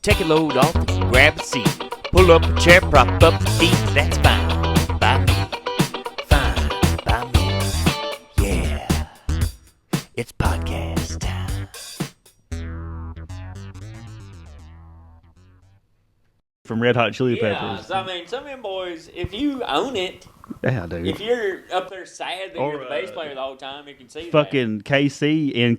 Take a load off and grab a seat. Pull up a chair, prop up your feet. That's fine by me. Fine by me. Yeah. It's podcast time. From Red Hot Chili Peppers. Yeah, I mean, some of them boys, if you own it, Yeah, dude. if you're up there sad that Or, you're the bass player the whole time, you can see fucking KC and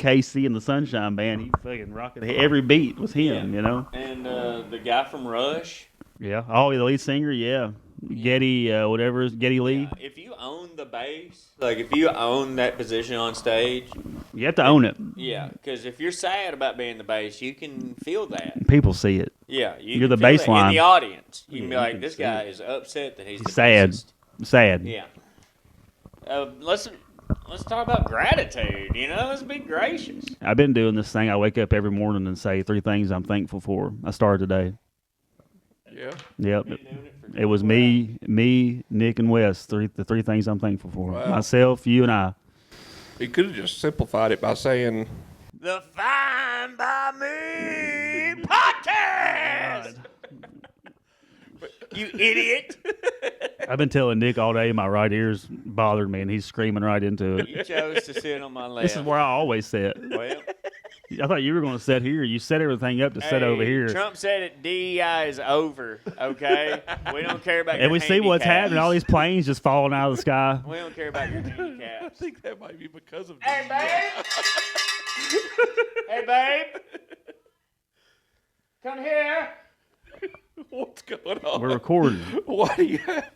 the Sunshine Band, he fucking rocking. Every beat was him, you know? that. And the guy from Rush. Yeah. Oh, the lead singer, yeah. Getty, whatever, Getty Lee. Yeah, if you own the bass, like if you own that position on stage, You have to own it. yeah, because if you're sad about being the bass, you can feel that. People see it. Yeah, You're can the feel that bass line. in the audience. You can Yeah, be you like, can this see guy it. is upset that he's the Sad. bassist. Sad. Yeah. Let's talk about gratitude. You know, let's be gracious. I've been doing this thing. I wake up every morning and say 3 things I'm thankful for. I started today. Yeah. Yep. It was me, Nick, and Wes. The 3 things I'm thankful for. Wow. Myself, you, and I. You could have just simplified it by saying, The Fine by Me podcast. You idiot! I've been telling Nick all day my right ear's bothered me, and he's screaming right into it. You chose to sit on my left. This is where I always sit. Well, I thought you were going to sit here. You set everything up to sit over here. Trump said it. DEI is over. Okay, we don't care about. And your we see what's handicaps. happening. All these planes just falling out of the sky. We don't care about your I handicaps. think that might be because of Hey, babe. Hey, babe. Come here. What's going on? We're recording. Why do you have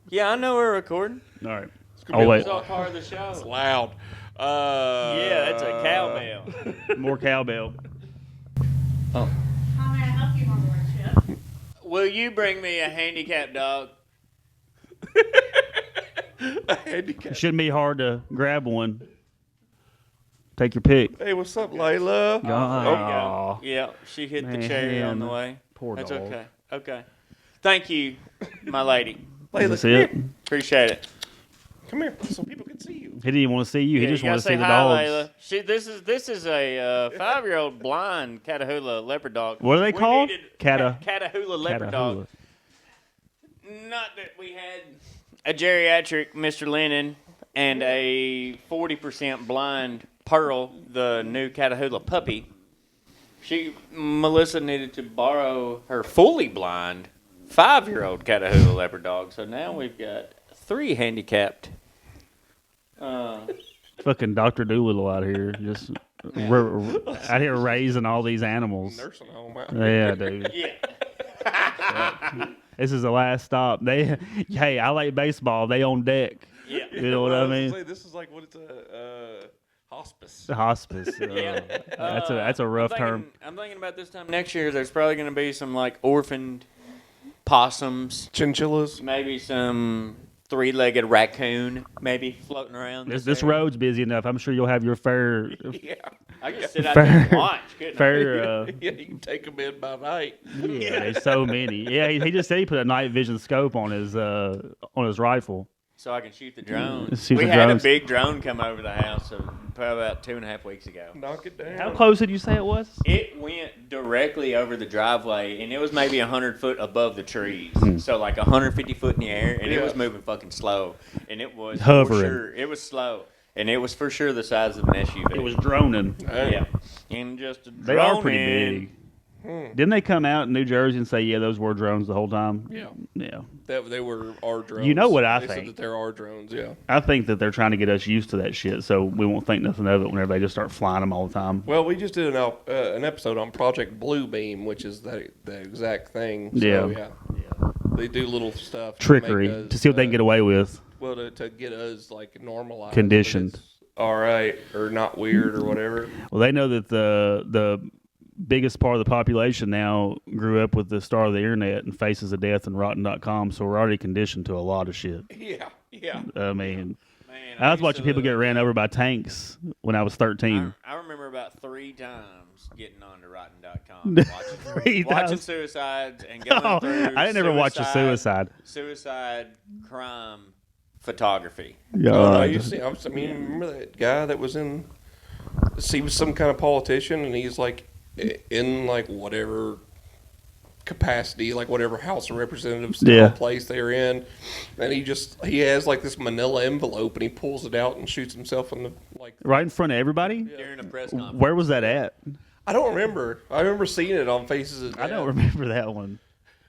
Yeah, I know we're recording. All right. gonna be Oh, It's wait. all part of the show. It's loud? Yeah, that's a cowbell. More cowbell. How may I help you, my lordship? Will you bring me a handicapped dog? A handicap. It shouldn't be hard to grab one. Take your pick. Hey, what's up, Layla? Oh, Yeah, she hit the chair on the Man. way. Poor That's dog. okay. Okay. Thank you, my lady. Layla, That's come it. here. Appreciate it. Come here so people can see you. He didn't even want to see you. He just you wanted to gotta see the hi, dogs. Layla. This is a 5-year-old blind Catahoula leopard dog. What are they We called? needed Catahoula. Catahoula leopard dog. Catahoula. Not that we had a geriatric Mr. Lennon and a 40% blind Pearl, the new Catahoula puppy. Melissa needed to borrow her fully blind 5-year-old Catahoula leopard dog. So now we've got 3 handicapped. Fucking Dr. Doolittle out here. Just out here raising all these animals. Nursing home. Out. Yeah, dude. Yeah. This is the last stop. Hey, I like baseball. They on deck. Yeah. You know what I mean? This is like what it's a hospice. The hospice. That's a rough term. I'm thinking about this time next year. There's probably going to be some like orphaned possums, Chinchillas. maybe some 3-legged raccoon, maybe floating around. This area. road's busy enough. I'm sure you'll have your fair. Yeah. I could sit out there and watch. Couldn't I? Fair. Yeah, you can take them in by night. Yeah, there's so many. Yeah, he just said he put a night vision scope on his rifle. So I can shoot the drones. Shoot We the had drones. a big drone come over the house probably about 2.5 weeks ago. Knock it down. How close did you say it was? It went directly over the driveway, and it was maybe 100 foot above the trees. So like 150 foot in the air, and it was moving fucking slow. And it was Hovering. For sure. It was slow, and it was for sure the size of an SUV. It was droning. Yeah, and just a They are pretty drone big. Didn't they come out in New Jersey and say, yeah, those were drones the whole time? Yeah. Yeah. They were our drones. You know what I they think? said that they're our drones, yeah. I think that they're trying to get us used to that shit, so we won't think nothing of it whenever they just start flying them all the time. Well, we just did an episode on Project Bluebeam, which is the exact thing. So, Yeah. They do little stuff. Trickery make us, to see what they can get away with. Well, to get us, like, normalized. Conditioned. All right, or not weird or whatever. Well, they know that the biggest part of the population now grew up with the star of the internet and Faces of Death and Rotten.com, so we're already conditioned to a lot of shit. Yeah. I mean, Man, I was used watching to- people get ran over by tanks when I was 13. I remember about 3 times getting onto Rotten.com, watching suicides and going Oh, through. I didn't ever watch a suicide. Suicide crime photography. I used to see. Remember that guy that was in? He was some kind of politician, and he's like in like whatever capacity, like whatever House of Representatives style place they're in, and he has like this manila envelope, and he pulls it out and shoots himself in the right in front of everybody. During a press conference. Where was that at? I don't remember. I remember seeing it on Faces of Death. I don't remember that one.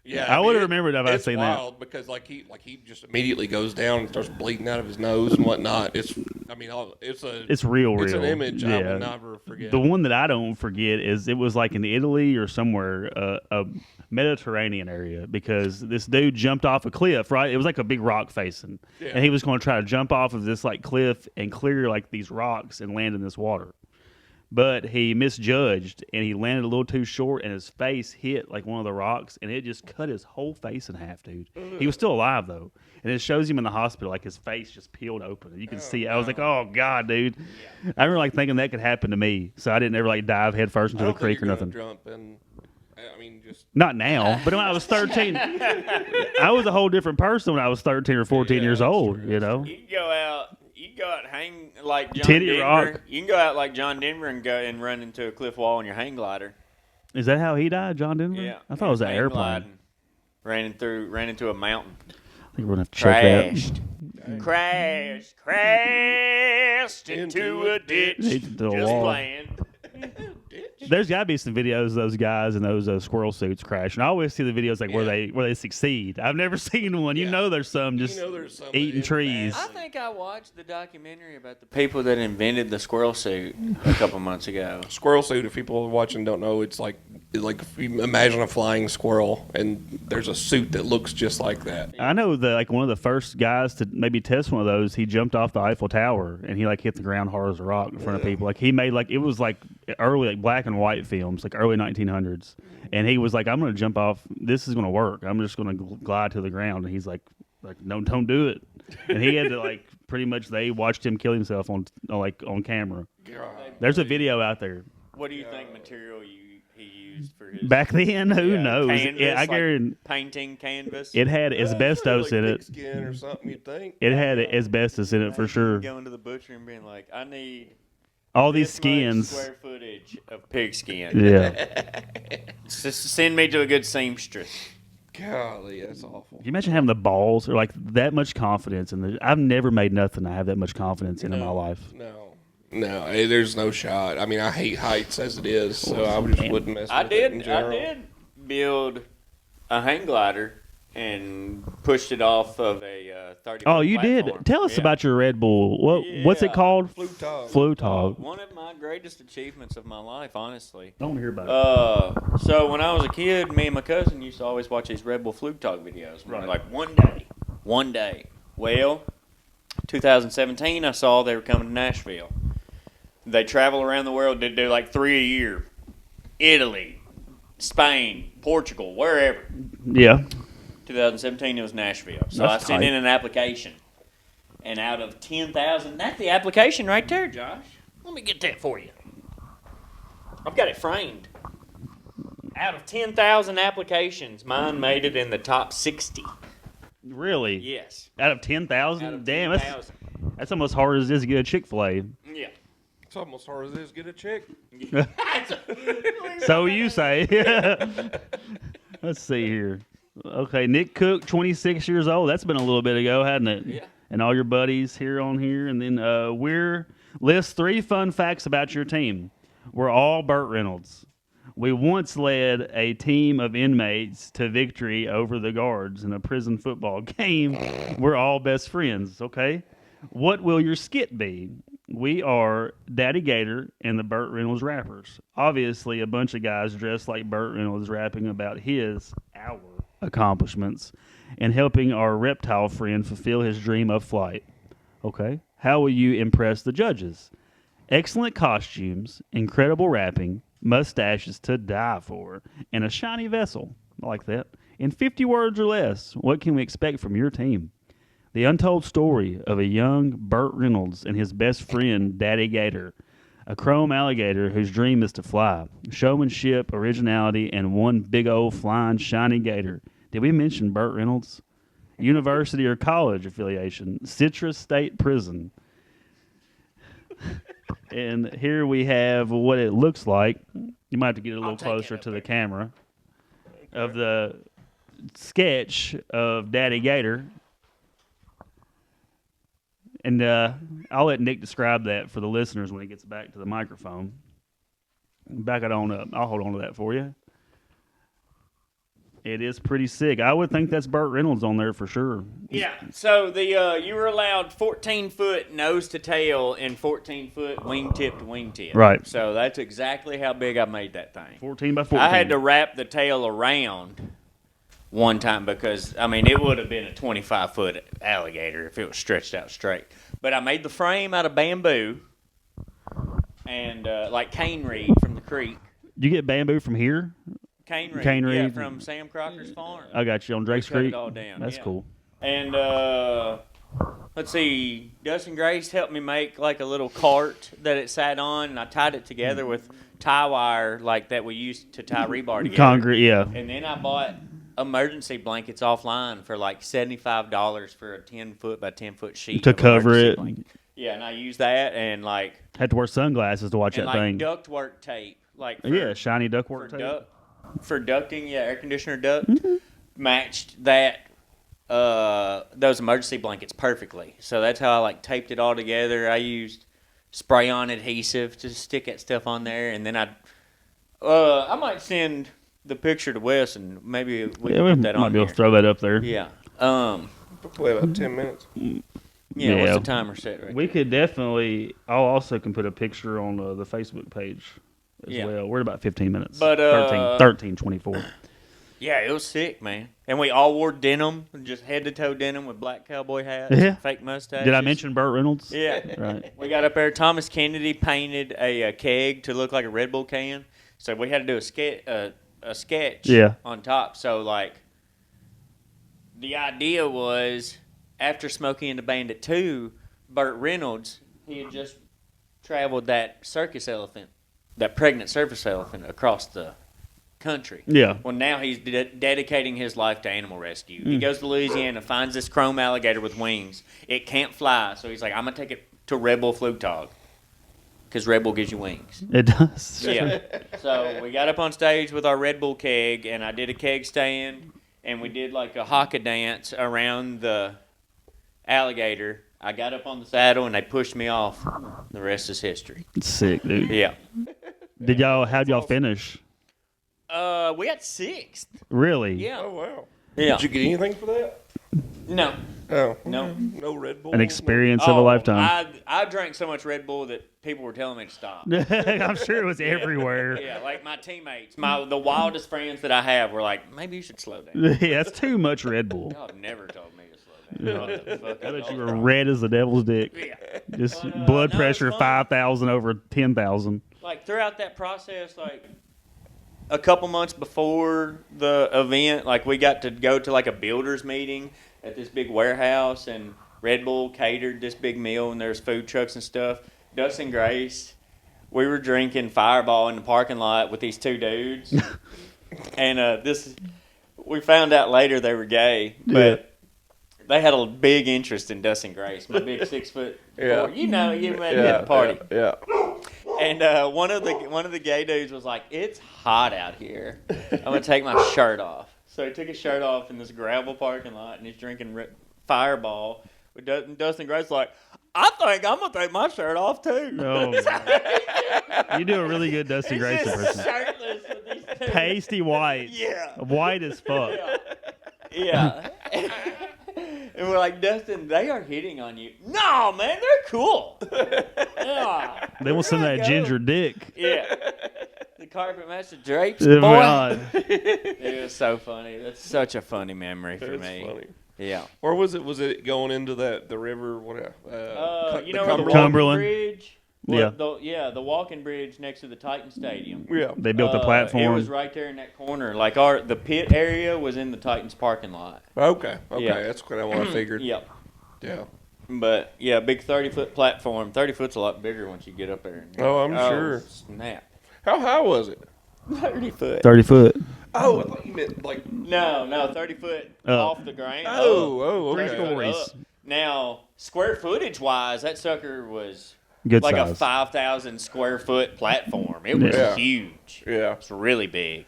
Yeah, I would have remembered if I'd seen that. It's wild because he just immediately goes down and starts bleeding out of his nose and whatnot. It's real. It's an image I will never forget. The one that I don't forget is it was like in Italy or somewhere, a Mediterranean area, because this dude jumped off a cliff. Right, it was like a big rock facing, and he was going to try to jump off of this like cliff and clear like these rocks and land in this water. But he misjudged, and he landed a little too short, and his face hit like one of the rocks, and it just cut his whole face in half, dude. He was still alive, though. And it shows him in the hospital, like his face just peeled open. You can see, I was like, oh, God, dude. Yeah. I remember like thinking that could happen to me, so I didn't ever like dive head first into the creek or nothing. Not now, but when I was 13, I was a whole different person when I was 13 or 14 years old, you know? You can go out hang like John Titty Denver. Rock. You can go out like John Denver and go and run into a cliff wall on your hang glider. Is that how he died, John Denver? Yeah. I thought it was an airplane. Ran into a mountain. I think we're going to have to check that. Crashed into a ditch. Just playing. There's got to be some videos of those guys in those squirrel suits crashing. I always see the videos like where they succeed. I've never seen one. You know there's some just eating trees. I think I watched the documentary about the people that invented the squirrel suit a couple months ago. Squirrel suit, if people watching don't know, it's like if you imagine a flying squirrel and there's a suit that looks just like that. I know that like one of the first guys to maybe test one of those, he jumped off the Eiffel Tower and he like hit the ground hard as a rock in front of people. Like he made like it was like early like black and white films, like early 1900s, and he was like, I'm going to jump off, this is going to work, I'm just going to glide to the ground, and he's like no, don't do it. And he had to like pretty much, they watched him kill himself on camera. There's a video out there. What do you think material he used for his back then? Who knows? Canvas, yeah, I guarantee painting canvas. It had asbestos in it. Skin or something, you'd think. It had asbestos in it for sure. Going to the butcher and being like, I need all these skins. Square footage of pig skin. Yeah. Just send me to a good seamstress. Golly, that's awful. Can you imagine having the balls or like that much confidence in I've never made nothing I have that much confidence in my life. No, there's no shot. I mean, I hate heights as it is, so I just wouldn't mess with it in general. I did build a hang glider and pushed it off of a 30. Oh, you platform. did? Tell us about your Red Bull. What's it called? Flugtag. One of my greatest achievements of my life, honestly. Don't hear about it. So when I was a kid, me and my cousin used to always watch these Red Bull Flugtag videos. Right. Like one day. Well, 2017, I saw they were coming to Nashville. They travel around the world. They do like 3 a year. Italy, Spain, Portugal, wherever. Yeah. 2017, it was Nashville. So That's I sent tight. in an application. And out of 10,000, that's the application right there, Josh. Let me get that for you. I've got it framed. Out of 10,000 applications, mine made it in the top 60. Really? Yes. Out of 10,000? Damn, 10,000. that's almost hard as it is to get a Chick-fil-A. Yeah. It's almost hard as it is to get a chick. So you say. Let's see here. Okay, Nick Cook, 26 years old. That's been a little bit ago, hasn't it? Yeah. And all your buddies here on here. And then list 3 fun facts about your team. We're all Burt Reynolds. We once led a team of inmates to victory over the guards in a prison football game. We're all best friends, okay? What will your skit be? We are Daddy Gator and the Burt Reynolds Rappers. Obviously, a bunch of guys dressed like Burt Reynolds rapping about our accomplishments and helping our reptile friend fulfill his dream of flight. Okay? How will you impress the judges? Excellent costumes, incredible rapping, mustaches to die for, and a shiny vessel. I like that. In 50 words or less, what can we expect from your team? The untold story of a young Burt Reynolds and his best friend, Daddy Gator, a chrome alligator whose dream is to fly. Showmanship, originality, and one big old flying shiny gator. Did we mention Burt Reynolds? University or college affiliation? Citrus State Prison. And here we have what it looks like. You might have to get it a little closer to the camera. of the sketch of Daddy Gator. And I'll let Nick describe that for the listeners when he gets back to the microphone. Back it on up. I'll hold on to that for you. It is pretty sick. I would think that's Burt Reynolds on there for sure. Yeah. So the you were allowed 14-foot nose to tail and 14-foot wingtip to wingtip. Right. So that's exactly how big I made that thing. 14 by 14. I had to wrap the tail around one time because, I mean, it would have been a 25-foot alligator if it was stretched out straight. But I made the frame out of bamboo and like cane reed from the creek. You get bamboo from here? Cane reed, Cane yeah, reed. from Sam Crocker's farm. I got you on Drake's Cut it Creek. all down, That's yeah. cool. And let's see, Dustin Grace helped me make like a little cart that it sat on, and I tied it together with tie wire like that we used to tie rebar together. Concrete, yeah. And then I bought emergency blankets offline for like $75 for a 10-foot by 10-foot sheet To of cover emergency it. blanket. Yeah, and I used that and like Had to wear sunglasses to watch that like thing. ductwork tape, like for, Yeah, shiny for ductwork tape. for ducting, yeah, air conditioner duct matched that those emergency blankets perfectly. So that's how I like taped it all together. I used spray-on adhesive to stick that stuff on there, and then I might send the picture to Wes, and maybe we can put that might on be able there. to throw that up there. Yeah. Probably about 10 minutes. Yeah. What's Yeah. the timer set right We could definitely. I'll also can put a picture on the Facebook page as Yeah. well. We're at about 15 minutes. But, 13:24. Yeah, it was sick, man. And we all wore denim, just head-to-toe denim with black cowboy hats, Yeah. fake mustaches. Did I mention Burt Reynolds? Yeah. Right. We got up there. Thomas Kennedy painted a keg to look like a Red Bull can. So we had to do a sketch Yeah. on top. So, like, the idea was after Smokey and the Bandit 2, Burt Reynolds, he had just traveled that circus elephant, that pregnant circus elephant, across the country. Yeah. Well, now he's dedicating his life to animal rescue. He goes to Louisiana, finds this chrome alligator with wings. It can't fly, so he's like, I'm going to take it to Red Bull Flugtag because Red Bull gives you wings. It does. Yeah. So we got up on stage with our Red Bull keg, and I did a keg stand, and we did like a haka dance around the alligator. I got up on the saddle, and they pushed me off. The rest is history. It's sick, dude. Yeah. How'd y'all finish? We got sixth. Really? Yeah. Oh, wow. Yeah. Did you get anything for that? No. Oh. No. No Red Bull? An experience of a lifetime. I drank so much Red Bull that people were telling me to stop. I'm sure it was everywhere. Yeah, like my teammates, the wildest friends that I have were like, maybe you should slow down. Yeah, that's too much Red Bull. Y'all have never told me to slow down. What the fuck I is bet you all were that? red as the devil's dick. Yeah. Just But, blood no, pressure it's fun. 5,000 over 10,000. Like throughout that process, like a couple months before the event, like we got to go to like a builders meeting at this big warehouse, and Red Bull catered this big meal, and there's food trucks and stuff. Dustin Grace, we were drinking Fireball in the parking lot with these two dudes, and we found out later they were gay, but they had a big interest in Dustin Grace, my big 6 foot. Yeah. You met him at the party. Yeah. And one of the gay dudes was like, "It's hot out here. I'm gonna take my shirt off." So he took his shirt off in this gravel parking lot, and he's drinking Fireball. With Dustin Grace like, "I think I'm gonna take my shirt off too." Oh, you do a really good Dusty He's Grace just impression. shirtless with these two. Pasty white. Yeah. White as fuck. Yeah. And we're like, "Dustin, they are hitting on you." No, man, they're cool. Yeah. They want some of that ginger dick. Yeah. The carpet master drapes, Oh, boy. God. It was so funny. That's such a funny memory for That's me. funny. Yeah. Or was it going into the river? What? You know where the walking Cumberland? bridge? Yeah. The walking bridge next to the Titan Stadium. Yeah. They built the It platform. was right there in that corner. Like the pit area was in the Titans parking lot. Okay. Yeah. That's what I figured. Yep. Yeah. But yeah, big 30-foot platform. 30 foot's a lot bigger once you get up there. Oh, I'm sure. Snap. How high was it? 30 foot. 30 foot. Oh, I thought you meant like. No, 30 foot off the ground. Oh, Three okay. stories. Now, square footage wise, that sucker was Good like size. a 5,000 square foot platform. It was Yeah. huge. Yeah. It's really big.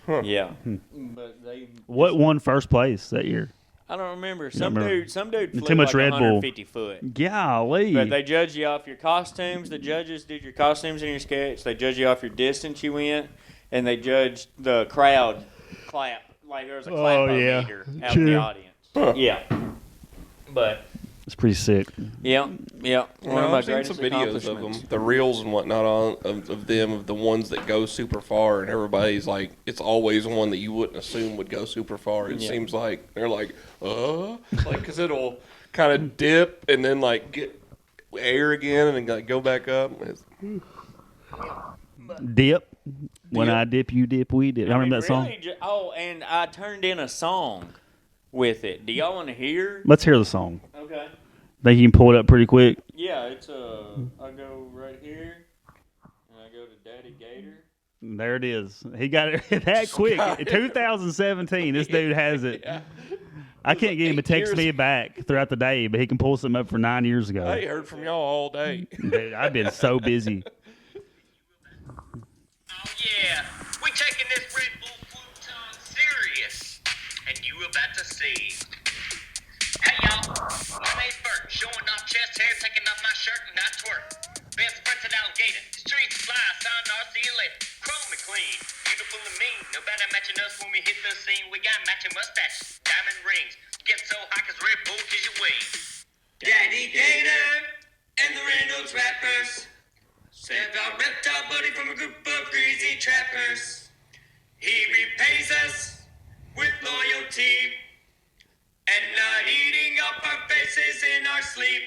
Huh. Yeah. But What won first place that year? I don't remember. Some dude flew too much like Red Bull. 150 foot. Golly. But they judged you off your costumes. The judges did your costumes and your sketch. They judged you off your distance you went, and they judged the crowd clap. Like there was a clap-o-meter out in the audience. Huh. Yeah. But it's pretty sick. yeah. One Well, of my I've seen greatest some videos of them, accomplishments. the reels and whatnot of them, of the ones that go super far, and everybody's like, it's always one that you wouldn't assume would go super far. It seems like they're like, because it'll kind of dip and then like get air again and then like go back up. Dip. When I dip, you dip, we dip. I remember that song? And I turned in a song with it. Do y'all want to hear? Let's hear the song. Okay. Think you can pull it up pretty quick? Yeah, it's I go right here, and I go to Daddy Gator. There it is. He got it that quick. 2017, this dude has it. Yeah. I can't get him to text me back throughout the day, but he can pull something up for 9 years ago. I ain't heard from y'all all day. Dude, I've been so busy. Oh yeah, we taking this Red Bull Flugtag serious, and you about to see. Hey y'all, my name's Bert, showing off chest hair, taking off my shirt and I twerk. Best friends at Alligator, streets fly, sign our see you later. Chrome and clean, beautiful and mean, nobody matching us when we hit the scene. We got matching mustaches, diamond rings, get so high 'cause Red Bull gives you wings. Daddy Gator and the Reynolds rappers. Save our reptile buddy from a group of greasy trappers. He repays us with loyalty and not eating up our faces in our sleep.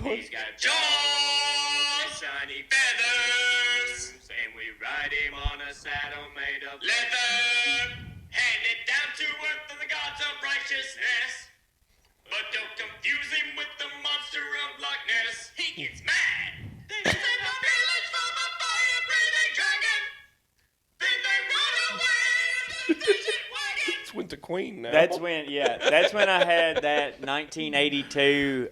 He's got jaws, shiny feathers, and we ride him on a saddle made of leather. Handed down to earth and the gods of righteousness. But don't confuse him with the monster of Loch Ness. He gets mad. They save a village from a fire-breathing dragon. Then they run away in the station wagon. It's went to Queen now. That's when I had that 1982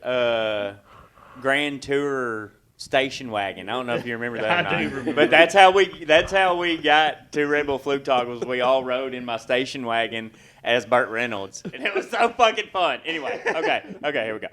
Grand Tourer station wagon. I don't know if you remember that or not. I do remember. But that's how we got to Red Bull Flugtag was we all rode in my station wagon as Burt Reynolds. And it was so fucking fun. Anyway, okay, here we go.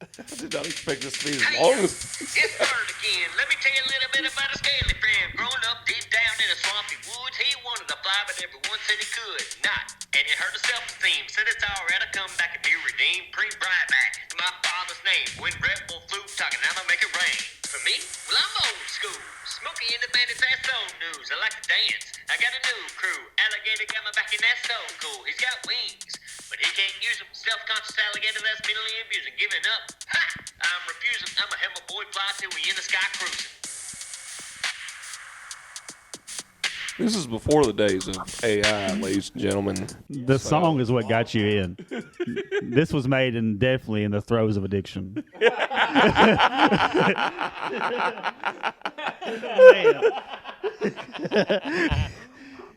I did not expect this to be as Hey, long as... it's Bert again. Let me tell you a little bit about a scaly friend. Growing up deep down in the swampy woods, he wanted to fly, but everyone said he could not. And he heard a self-esteem, said it's alright, I'll come back and be redeemed. Pre-bright back to my father's name. When Red Bull Flugtag, and I'ma make it rain. For me, well, I'm old school. Smoky independent, fast soul news. I like to dance. I got a new crew. Alligator got my back, and that's so cool. He's got wings, but he can't use them. Self-conscious alligator that's mentally abusing. Giving up. Ha! I'm refusing. I'ma have my boy fly till we in the sky cruising. This is before the days of AI, ladies and gentlemen. The song is what got you in. This was made definitely in the throes of addiction.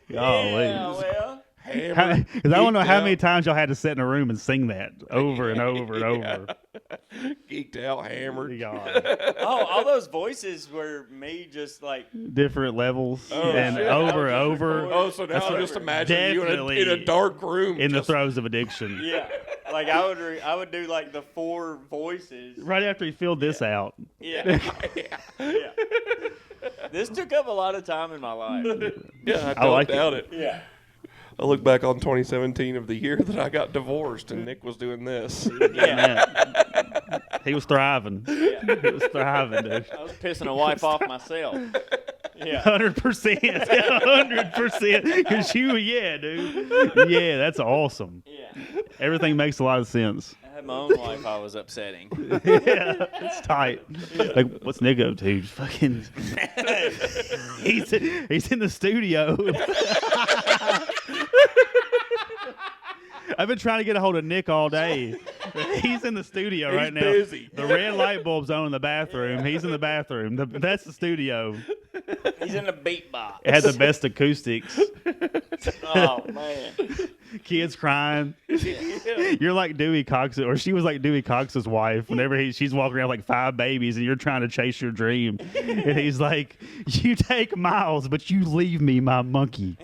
Golly. Yeah, well. Because I don't know how many times y'all had to sit in a room and sing that over and over and over. Geeked out, hammered. God. All those voices were me just like Different levels Oh, and shit. over and over Oh, so now I'm just imagining you Definitely in a dark room. in the just- throes of addiction. yeah. Like I would do like the 4 voices. Right after he filled this out. Yeah. Yeah. This took up a lot of time in my life. Yeah, I I don't like doubt it. Yeah. I look back on 2017 of the year that I got divorced and Nick was doing this. Yeah. Man, he was thriving. Yeah. He was thriving, dude. I was pissing a wife off myself. Yeah. 100%. 100%. Because yeah, dude. Yeah, that's awesome. Yeah. Everything makes a lot of sense. I had my own wife I was upsetting. Yeah, it's tight. Like, what's Nick up to? Fucking, he's in the studio. I've been trying to get a hold of Nick all day. He's in the studio right now. busy. The red light bulb's on in the bathroom. He's in the bathroom. That's the studio. He's in the beatbox. It had the best acoustics. Oh man. Kids crying. You're like Dewey Cox, or she was like Dewey Cox's wife. Whenever she's walking around with like 5 babies, and you're trying to chase your dream, and he's like, "You take miles, but you leave me my monkey."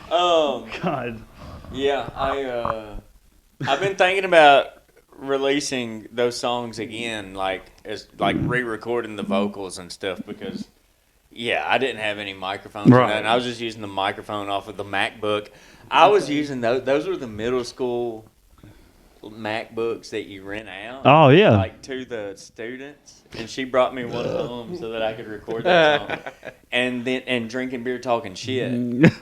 God. Yeah, I've been thinking about releasing those songs again, like re-recording the vocals and stuff because. Yeah, I didn't have any microphones or nothing. I was just using the microphone off of the MacBook. I was using those. Those were the middle school MacBooks that you rent out. Oh yeah. Like to the students, and she brought me one home so that I could record that song. And drinking beer, talking shit.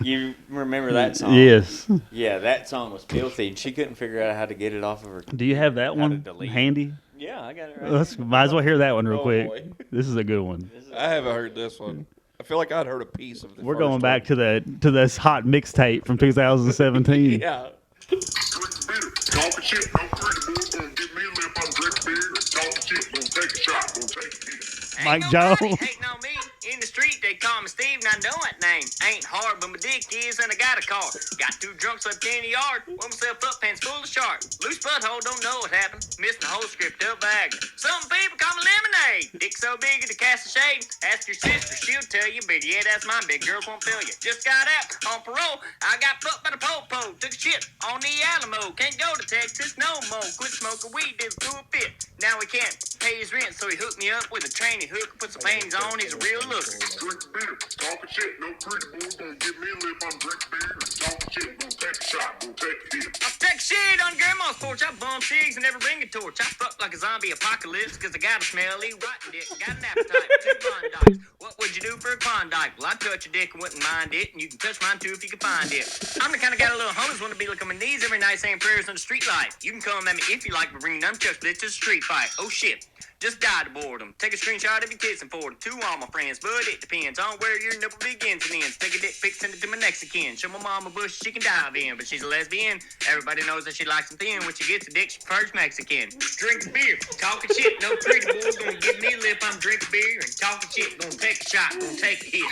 You remember that song? Yes. Yeah, that song was filthy, and she couldn't figure out how to get it off of her. Do you have that one handy? Yeah, I got it right. Let's might as well hear that one real quick. Boy. This is a good one. I haven't heard this one. I feel like I'd heard a piece of it. We're going back to this hot mixtape from 2017. Yeah. Talking shit, no pretty boy, gonna give me a lip, I'm drinking beer. Talking shit, gonna take a shot, gonna take a hit. Mike Ain't Jones. nobody hating on me. In the street, they call me Steve, and I know that name. Ain't hard, but my dick is, and I got a car. Got 2 drunks up in the yard. Woke myself up, pants full of shark. Loose butthole, don't know what happened. Missing the whole script of Wagner. Some people call me lemonade. Dick so big to cast a shade. Ask your sister, she'll tell you. But yeah, that's mine. Big girls won't feel you. Just got out on parole. I got fucked by the po-po. Took a shit on the Alamo. Can't go to Texas no more. Quit smoking weed, did threw a fit. Now he can't pay his rent, so he hooked me up with a training hook. Put some panties on. He's a real looker. Drinking beer, talking shit, no pretty boy, gonna give me a lip, I'm drinking beer. Talking shit, gonna take a shot, gonna take a hit. I take shit on grandma's porch. I bum cigs and never bring a torch. I fuck like a zombie apocalypse because I got a smelly rotten dick. Got an appetite for 2 Klondikes. What would you do for a Klondike? Well, I'd touch your dick and wouldn't mind it, and you can touch mine too if you can find it. I'm the kind of guy that little homies want to be like on my knees every night saying prayers on the street light. You can come at me if you like, but bring nunchucks, bitch, to the street fight. Oh shit. Just died of boredom. Take a screenshot of your tits and forward it to all my friends. But it depends on where your nipple begins and ends. Take a dick pic, send it to my next of kin. Show my mom a bush she can dive in. But she's a lesbian. Everybody knows that she likes them thin. When she gets a dick, she prefers Mexican. Drinking beer, talking shit. No pretty boy gonna give me a lip. I'm drinking beer and talking shit. Gonna take a shot, gonna take a hit.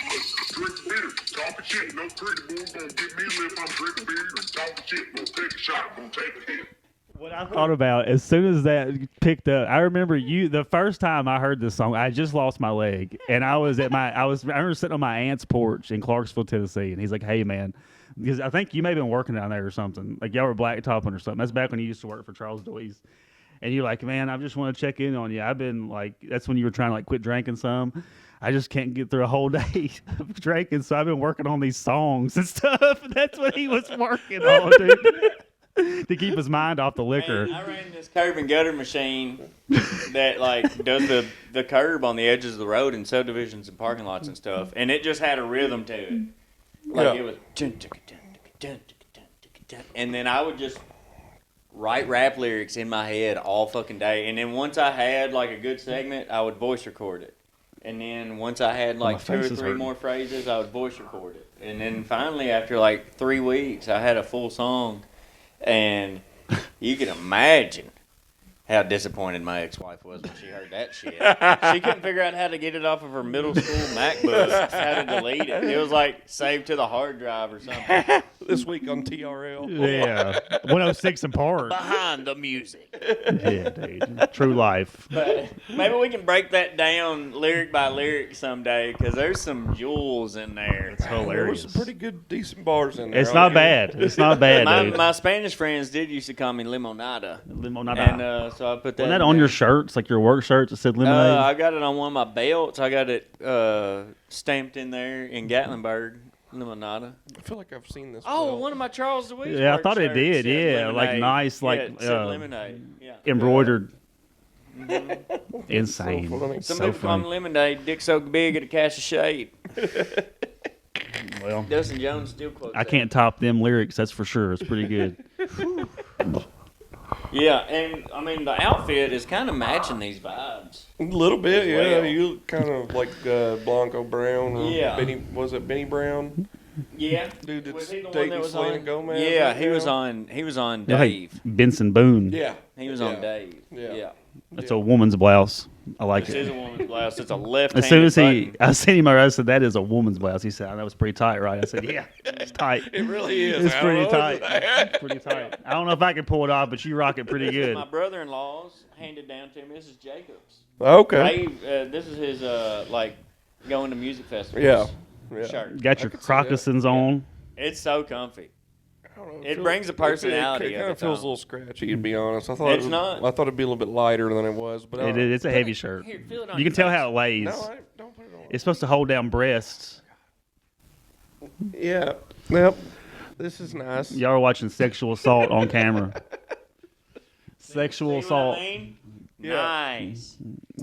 Drinking beer, talking shit, no pretty boy, gonna give me a lip, I'm drinking beer. Talking shit, gonna take a shot, gonna take a hit. What I thought about as soon as that picked up, I remember the first time I heard this song, I just lost my leg, and I remember sitting on my aunt's porch in Clarksville, Tennessee, and he's like, "Hey man," because I think you may have been working down there or something, like y'all were blacktopping or something. That's back when you used to work for Charles Dewey's, and you're like, "Man, I just want to check in on you. I've been like," that's when you were trying to like quit drinking some. I just can't get through a whole day of drinking, so I've been working on these songs and stuff. That's what he was working on, dude. To keep his mind off the liquor. Man, I ran this curb and gutter machine that like does the curb on the edges of the road in subdivisions and parking lots and stuff, and it just had a rhythm to it. Like it was, and then I would just write rap lyrics in my head all fucking day, and then once I had like a good segment, I would voice record it, and then once I had like 2 or 3 more phrases, I would voice record it, and then finally after like 3 weeks, I had a full song. And you can imagine how disappointed my ex-wife was when she heard that shit. She couldn't figure out how to get it off of her middle school MacBook, how to delete it. It was like saved to the hard drive or something. This week on TRL. Yeah, 106 and Park. Behind the music. Yeah, dude. True life. But maybe we can break that down lyric by lyric someday because there's some jewels in there. It's There were hilarious. some pretty good, decent bars in there. It's not bad. It's not bad, dude. My Spanish friends did used to call me Limonada. Limonada. And so I put that Wasn't that in on there. your shirts, like your work shirts that said lemonade? I got it on one of my belts. I got it stamped in there in Gatlinburg, Limonada. I feel like I've seen this. Oh, belt. one of my Charles DeWeese. Yeah, I thought it did, said yeah, like lemonade. nice, like, yeah, it said lemonade. Yeah. Embroidered. So Insane. funny. Some So people call me funny. lemonade. Dick so big it'll cast a shade. Well, Dustin Jones still quotes I that. can't top them lyrics, that's for sure. It's pretty good. Yeah, and I mean the outfit is kind of matching these vibes. A little bit, As yeah. well. You look kind of like Blanco Brown. Or Yeah. Was it Benny Brown? Yeah, Dude that's was he the one dating that was Selena on? Gomez Yeah, right he was now? on. He was on Hey, Dave. Benson Boone. Yeah. He was Yeah. on Dave. Yeah. Yeah. That's a woman's blouse. I like This is a it. woman's blouse. It's a left-handed As soon as button. I seen him, I said, "That is a woman's blouse." He said, "I know it's pretty tight, right?" I said, "Yeah, it's tight. It really is. It's I don't pretty know. tight. It's pretty tight. I don't know if I can pull it off, but you rock it pretty good." My brother-in-law's handed down to me. This is Jacob's. Okay. This is his like going to music festivals. Yeah. Shirt. Got your could see that. crocuses on. It's so comfy. I don't know, It brings a personality It of kind of its feels a own. little scratchy, to be honest. I thought It's not. I thought it'd be a little bit lighter than it was, but It's a heavy shirt. Here, feel it on You your can tell face. how it lays. No, don't put it on. It's supposed to hold down breasts. Yeah. Yep. This is nice. Y'all are watching sexual assault on camera. Sexual See what I assault. mean? Yeah. Nice.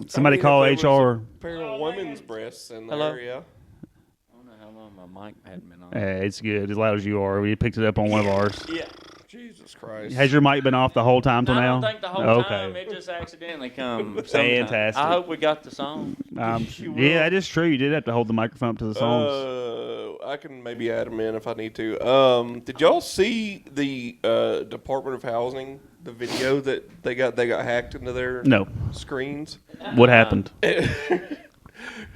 Somebody I mean, call if there was HR. a pair of women's breasts in the Hello? area. I don't know how long my mic hadn't been on. It's good, as loud as you are. We picked it up on one of ours. Yeah. Jesus Christ. Has your mic been off the whole time till I now? don't think the whole okay. time. It just accidentally come. sometime. Fantastic. I hope we got the song. Yeah, that is true. You did have to hold the microphone up to the songs. I can maybe add them in if I need to. Did y'all see the Department of Housing, the video that they got hacked into their No. screens? What happened?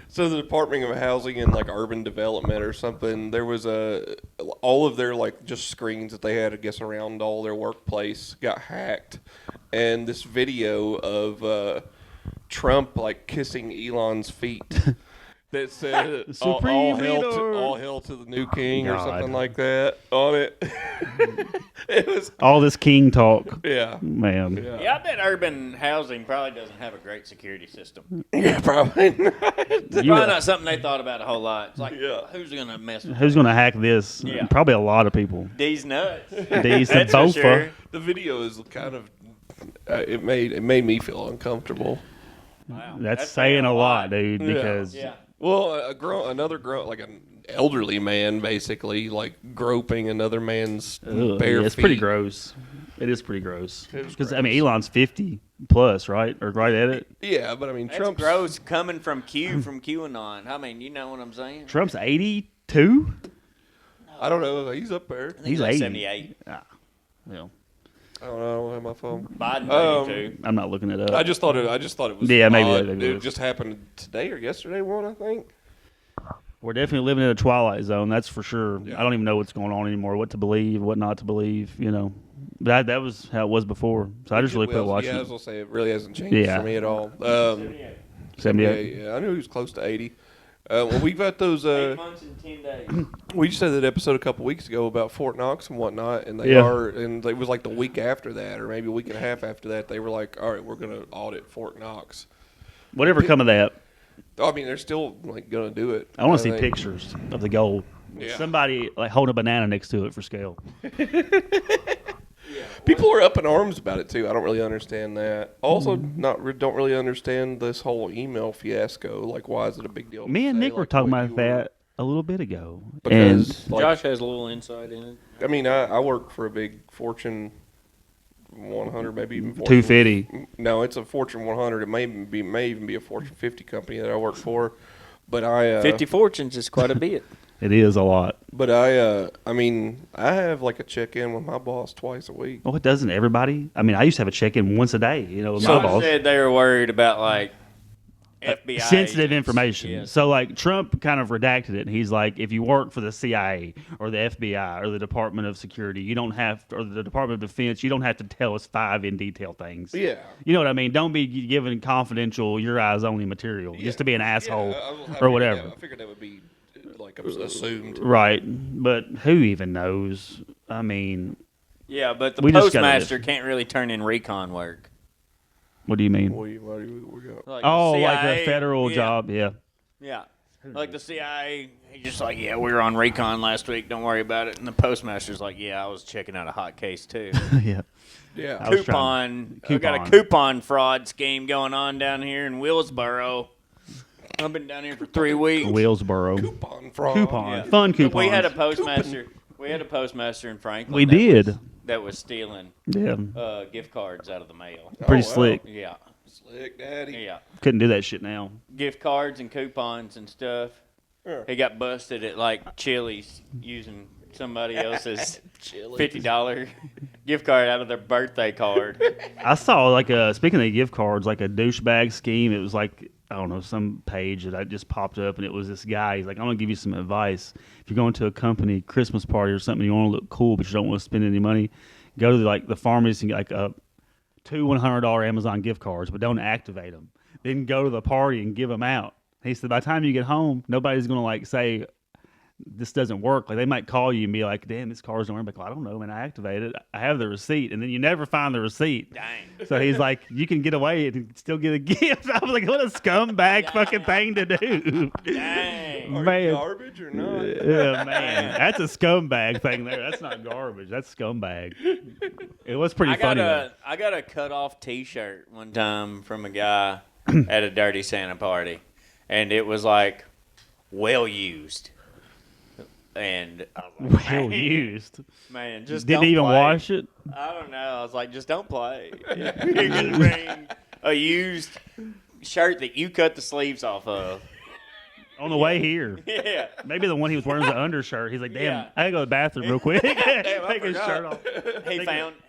So the Department of Housing and like Urban Development or something, there was all of their like just screens that they had, I guess, around all their workplace got hacked, and this video of Trump like kissing Elon's feet that said Supreme all hail to the new king or God. something like that on it. It was All this king talk. yeah. Man. Yeah, I bet urban housing probably doesn't have a great security system. Yeah, probably not. Probably not something they thought about a whole lot. It's like, Yeah. who's gonna mess with Who's going to hack this? Yeah. Probably a lot of people. these nuts? These That's for bofa. sure. The video is kind of it made me feel uncomfortable. Wow. That's saying a lot, dude, because Yeah. Well, another like an elderly man, basically, like groping another man's ugh, bare yeah, it's feet. pretty gross. It is pretty gross. It is Because, I mean, Elon's 50 plus, right? Or right at it. Yeah, but I mean, That's Trump's gross coming from QAnon. I mean, you know what I'm saying? Trump's 82? I don't know. He's up there. I think He's like 80. 78. Well, I don't know. I don't have my phone. Biden 82. I'm not looking it up. I just thought it was. Yeah, maybe odd. that It was. just happened today or yesterday. One, I think. We're definitely living in a twilight zone, that's for sure. Yeah. I don't even know what's going on anymore, what to believe, what not to believe, you know. That was how it was before. So I just really quit watching. Yeah, I was gonna say it really hasn't changed Yeah. for me at all. 78. Yeah, I knew he was close to 80. Well, we've got those. 8 months and 10 days. We just had that episode a couple weeks ago about Fort Knox and whatnot, and and it was like the week after that, or maybe a week and a half after that, they were like, "All right, we're going to audit Fort Knox." Whatever come of that, I mean, they're still like going to do it. I want to see think. pictures of the gold. Yeah. Somebody like holding a banana next to it for scale. People are up in arms about it too. I don't really understand that. Also, don't really understand this whole email fiasco. Like, why is it a big deal? to Me and say, Nick were like, talking what about you that a little bit ago. Because like, Josh has a little insight in it. I mean, I work for a big Fortune 100, maybe even And Fortune 250. No, it's a Fortune 100. It may even be a Fortune 50 company that I work for. But 50 fortunes is quite a bit. It is a lot. But I mean, I have like a check-in with my boss twice a week. Well, it doesn't everybody. I mean, I used to have a check-in once a day, you know, with my Some boss. said they were worried about like FBI Sensitive agents. information. Yes. So, like, Trump kind of redacted it. And he's like, if you work for the CIA or the FBI or the Department of Security, you don't have, or the Department of Defense, you don't have to tell us 5 in detail things. Yeah. You know what I mean? Don't be giving confidential, your eyes only material just to be an asshole I or figured whatever. I figured that would be like assumed. Right. But who even knows? I mean, Yeah, but the We just gotta postmaster listen. can't really turn in recon work. what do you mean? We got. Like Oh, the like the CIA, federal yeah, job. Yeah. Yeah. Like the CIA, he's just like, yeah, we were on recon last week. Don't worry about it. And the postmaster's like, yeah, I was checking out a hot case too. Yeah. Yeah. I was We got a Coupon. coupon fraud scheme going on down here in Willsboro. I've been down here for 3 weeks. Wheelsboro. Coupon fraud. Coupon. Yeah. Fun But coupons. we had a postmaster. We had a postmaster in Franklin. We that did. that was stealing Yeah. gift cards out of the mail. Pretty wow. slick. Yeah, Slick daddy. yeah. Couldn't do that shit now. Gift cards and coupons and stuff. Yeah. He got busted at like Chili's using somebody else's $50 gift card out of their birthday card. I saw like speaking of gift cards, like a douchebag scheme. It was like, I don't know, some page that I just popped up, and it was this guy. He's like, I'm gonna give you some advice. If you're going to a company Christmas party or something, you want to look cool, but you don't want to spend any money, go to the pharmacy and get like two $100 Amazon gift cards, but don't activate them. Then go to the party and give them out. He said, by the time you get home, nobody's gonna like say this doesn't work. Like, they might call you and be like, damn, this car's don't work. Like, well, I don't know, man. I activated it. I have the receipt. And then you never find the receipt. Dang. So he's like, you can get away and still get a gift. I was like, what a scumbag fucking thing to do. Dang. Are Man. you garbage or not? Yeah, man. That's a scumbag thing there. That's not garbage. That's scumbag. It was pretty funny. I got a cut off T-shirt one time from a guy at a Dirty Santa party, and it was like, well used. And I was like, Well man, used. man, just Didn't don't even play. wash it. I don't know. I was like, just don't play. You can bring a used shirt that you cut the sleeves off of. On the way here. Yeah. Maybe the one he was wearing was the undershirt. He's like, damn, Yeah. I gotta go to the bathroom real quick. Damn, I Take his forgot. shirt off.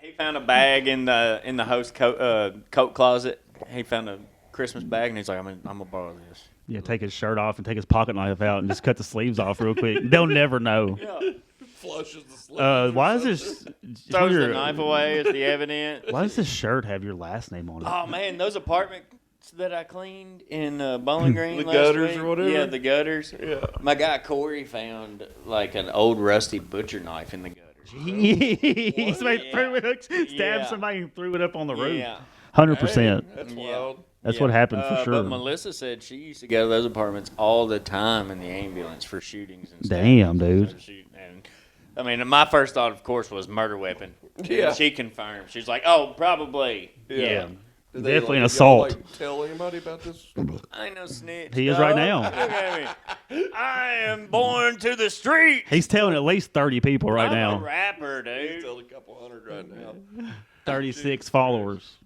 He found a bag in the host coat closet. He found a Christmas bag, and he's like, I'm gonna borrow this. Yeah, take his shirt off and take his pocket knife out and just cut the sleeves off real quick. They'll never know. Yeah. Flushes the sleeves. Why is this? Throws the knife away as the evidence. Why does this shirt have your last name on it? Oh man, those apartments that I cleaned in Bowling Green, The last gutters week, or whatever? Yeah, the gutters. Yeah. My guy Corey found like an old rusty butcher knife in the gutters. Jeez, somebody threw it, stabbed Yeah. somebody and threw it up on the roof. Yeah. 100%. That's Yeah. wild. That's Yeah. what happened for sure. But Melissa said she used to go to those apartments all the time in the ambulance for shootings and stuff. Damn, dude. And I mean, my first thought, of course, was murder weapon. Yeah. And she confirmed. She's like, "Oh, probably." Yeah. Did they, Definitely an y'all, assault. tell anybody about this? I ain't no snitch. He is dog. right now. Look at me. I am born to the street. He's telling at least 30 people right I'm a now. rapper, dude. Tell a couple hundred right now. 36 followers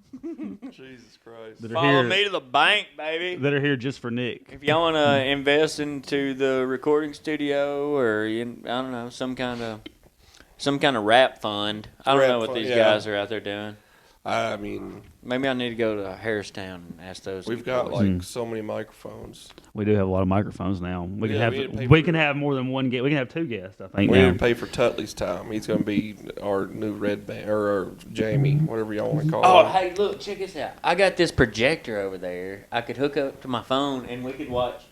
Jesus Christ. that are Follow here. me to the bank, baby. That are here just for Nick. If y'all want to invest into the recording studio or I don't know, some kind of rap fund. I don't Rap know what fund, these yeah. guys are out there doing. I mean, Maybe I need to go to Harristown and ask those. we've got boys. like so many microphones. We do have a lot of microphones now. We can Yeah, have we need to pay we for can it. have more than one guest. We can have two guests, I think. We now. need to pay for Tutley's time. He's going to be our new red band, or our Jamie, whatever y'all want to call Oh, him. hey, look, check this out. I got this projector over there. I could hook up to my phone and we could watch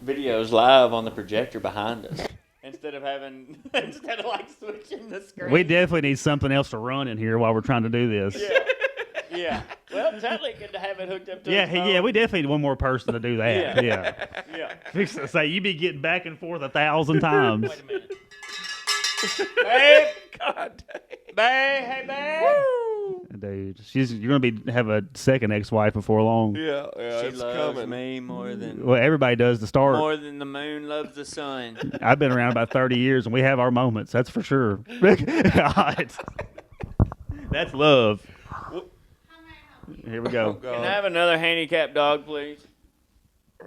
videos live on the projector behind us. Instead of like switching the screen. We definitely need something else to run in here while we're trying to do this. Yeah. Well, totally good to have it hooked up to Yeah, his phone. yeah, we definitely need one more person to do that. Yeah. Yeah. Yeah. Fix to say you be getting back and forth 1,000 times. Wait a minute. Babe. God dang. Babe, hey, babe. Dude, you're gonna have a second ex-wife before long. Yeah, She it's loves coming. me more than Well, everybody does to start. the moon loves the sun. I've been around about 30 years, and we have our moments. That's for sure. God. That's love. Here we go. Can I have another handicapped dog, please?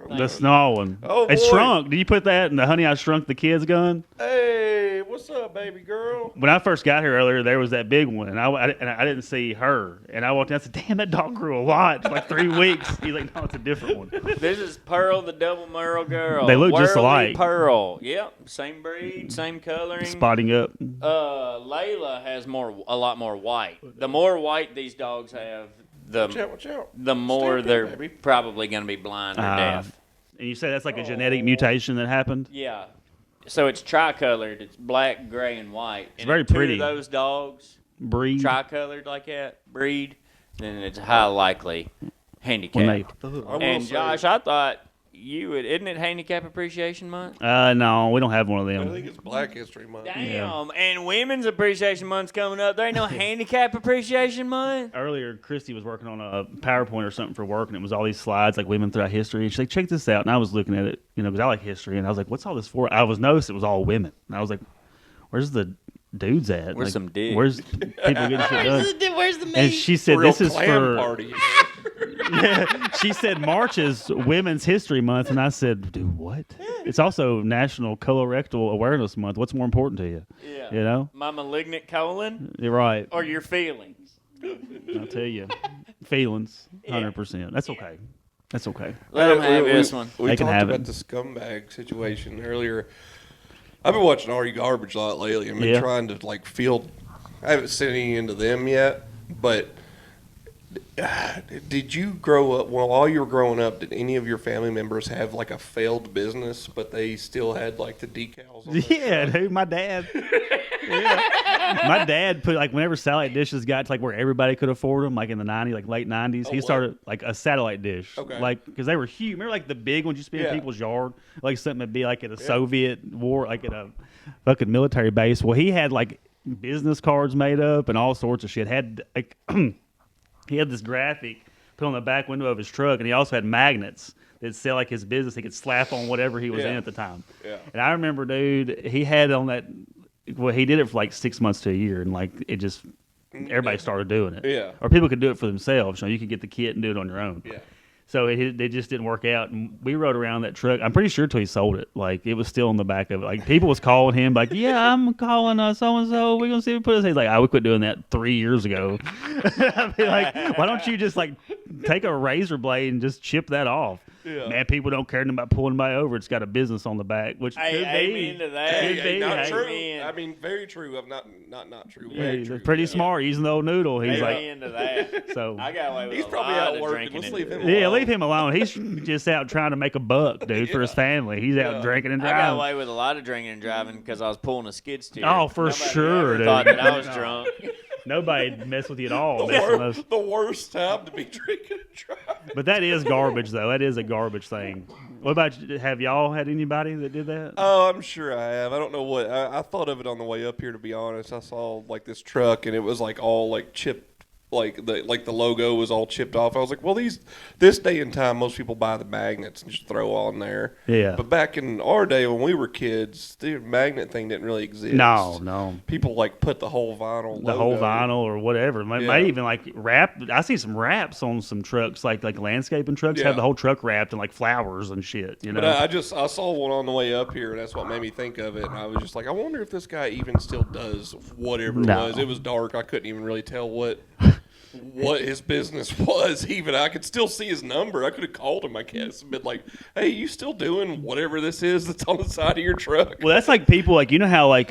The small one. Oh, It's boy. shrunk. Did you put that in the Honey I Shrunk the Kids gun? Hey, what's up, baby girl? When I first got here earlier, there was that big one, and I didn't see her. And I walked in, I said, damn, that dog grew a lot. For like 3 weeks. He's like, no, it's a different one. This is Pearl, the double Merle girl. They look just Whirly alike. Pearl. Yep, same breed, same coloring. Spotting up. Layla has a lot more white. The more white these dogs have, Watch out. the more Step in, they're baby. probably going to be blind or deaf. And you say that's like a genetic mutation that happened? Yeah. So it's tricolored. It's black, gray, and white. It's very if two pretty. of those dogs Breed? tricolored like that, breed, then it's highly likely When handicapped. I will And say, Josh, I thought you would. Isn't it Handicap Appreciation Month? no, we don't have one of I them. think it's Black History Month. Damn. And Women's Appreciation Month's coming up. There ain't no Handicap Appreciation Month. Earlier, Christy was working on a PowerPoint or something for work, and it was all these slides like women throughout history. And she's like, check this out. And I was looking at it, because I like history. And I was like, what's all this for? I was noticed it was all women. And I was like, where's the dudes at? Where's Like, some dicks? Where's people getting shit done? Where's the And she said, Real this is clam for... party. She said March is Women's History Month, and I said, "Do what?" It's also National Colorectal Awareness Month. What's more important to you? Yeah. You know? My malignant colon You're right. or your feelings? I'll tell you. Feelings, 100%. That's okay. That's okay. Let them have this one. We They can talked have about it. the scumbag situation earlier. I've been watching Are You Garbage a lot lately. I've been Yeah. trying to like field. I haven't sent any into them yet, but did you grow up? Well, while you were growing up, did any of your family members have like a failed business, but they still had like the decals? On their Yeah, truck? dude, my dad. Yeah. My dad put like whenever satellite dishes got to like where everybody could afford them, like in the '90s, like late '90s, he what? started like a satellite dish, Okay. like because they were huge. Remember like the big ones used to be in Yeah. people's yard, like something that'd be like at a Soviet war, like at a fucking military base. Well, he had like business cards made up and all sorts of shit. Had like he had this graphic put on the back window of his truck, and he also had magnets that sell like his business. He could slap on whatever he was Yeah. in at the time. Yeah. And I remember, dude, he had on that. Well, he did it for like 6 months to a year, and like it just everybody started doing it. Yeah. Or people could do it for themselves. You could get the kit and do it on your own. Yeah. So it just didn't work out, and we rode around that truck. I'm pretty sure till he sold it. Like it was still in the back of it. Like people was calling him, like, "Yeah, I'm calling so and so. We're gonna see if we put us." He's like, we quit doing that 3 years ago." I'd be like, "Why don't you just like take a razor blade and just chip that off?" Yeah. Man, people don't care about pulling anybody over. It's got a business on the back, which Hey, could be. amen to that. Could be. not Hey, true. Amen. I mean, very true. I'm not true. Yeah, Very he's true. pretty Yeah. smart. Using the old noodle. He's like, Amen to that. so. I got away with He's a probably lot out of working. drinking. Let's and- leave him Yeah, alone. leave him alone. He's just out trying to make a buck, dude, for his family. He's out Yeah. drinking and I got driving. away with a lot of drinking and driving because I was pulling a skid steer. Oh, for Nobody sure, ever dude. thought that I was drunk. Nobody mess with you at all. The, messing with worst, us. the worst time to be drinking and driving. But that is garbage, though. That is a garbage thing. What about you? Have y'all had anybody that did that? Oh, I'm sure I have. I don't know what. I thought of it on the way up here, to be honest. I saw like this truck, and it was like all like chipped. Like the logo was all chipped off. I was like, well, this day and time, most people buy the magnets and just throw on there. Yeah. But back in our day when we were kids, the magnet thing didn't really exist. No. People like put the whole vinyl. The whole vinyl or whatever. Might Yeah. even like wrap. I see some wraps on some trucks, like landscaping trucks Yeah. have the whole truck wrapped in like flowers and shit. You know. But I saw one on the way up here, and that's what made me think of it. And I was just like, I wonder if this guy even still does whatever it No. was. It was dark. I couldn't even really tell what his business was. Even I could still see his number. I could have called him, I guess, and been like, "Hey, you still doing whatever this is that's on the side of your truck?" Well, that's like people like you know how like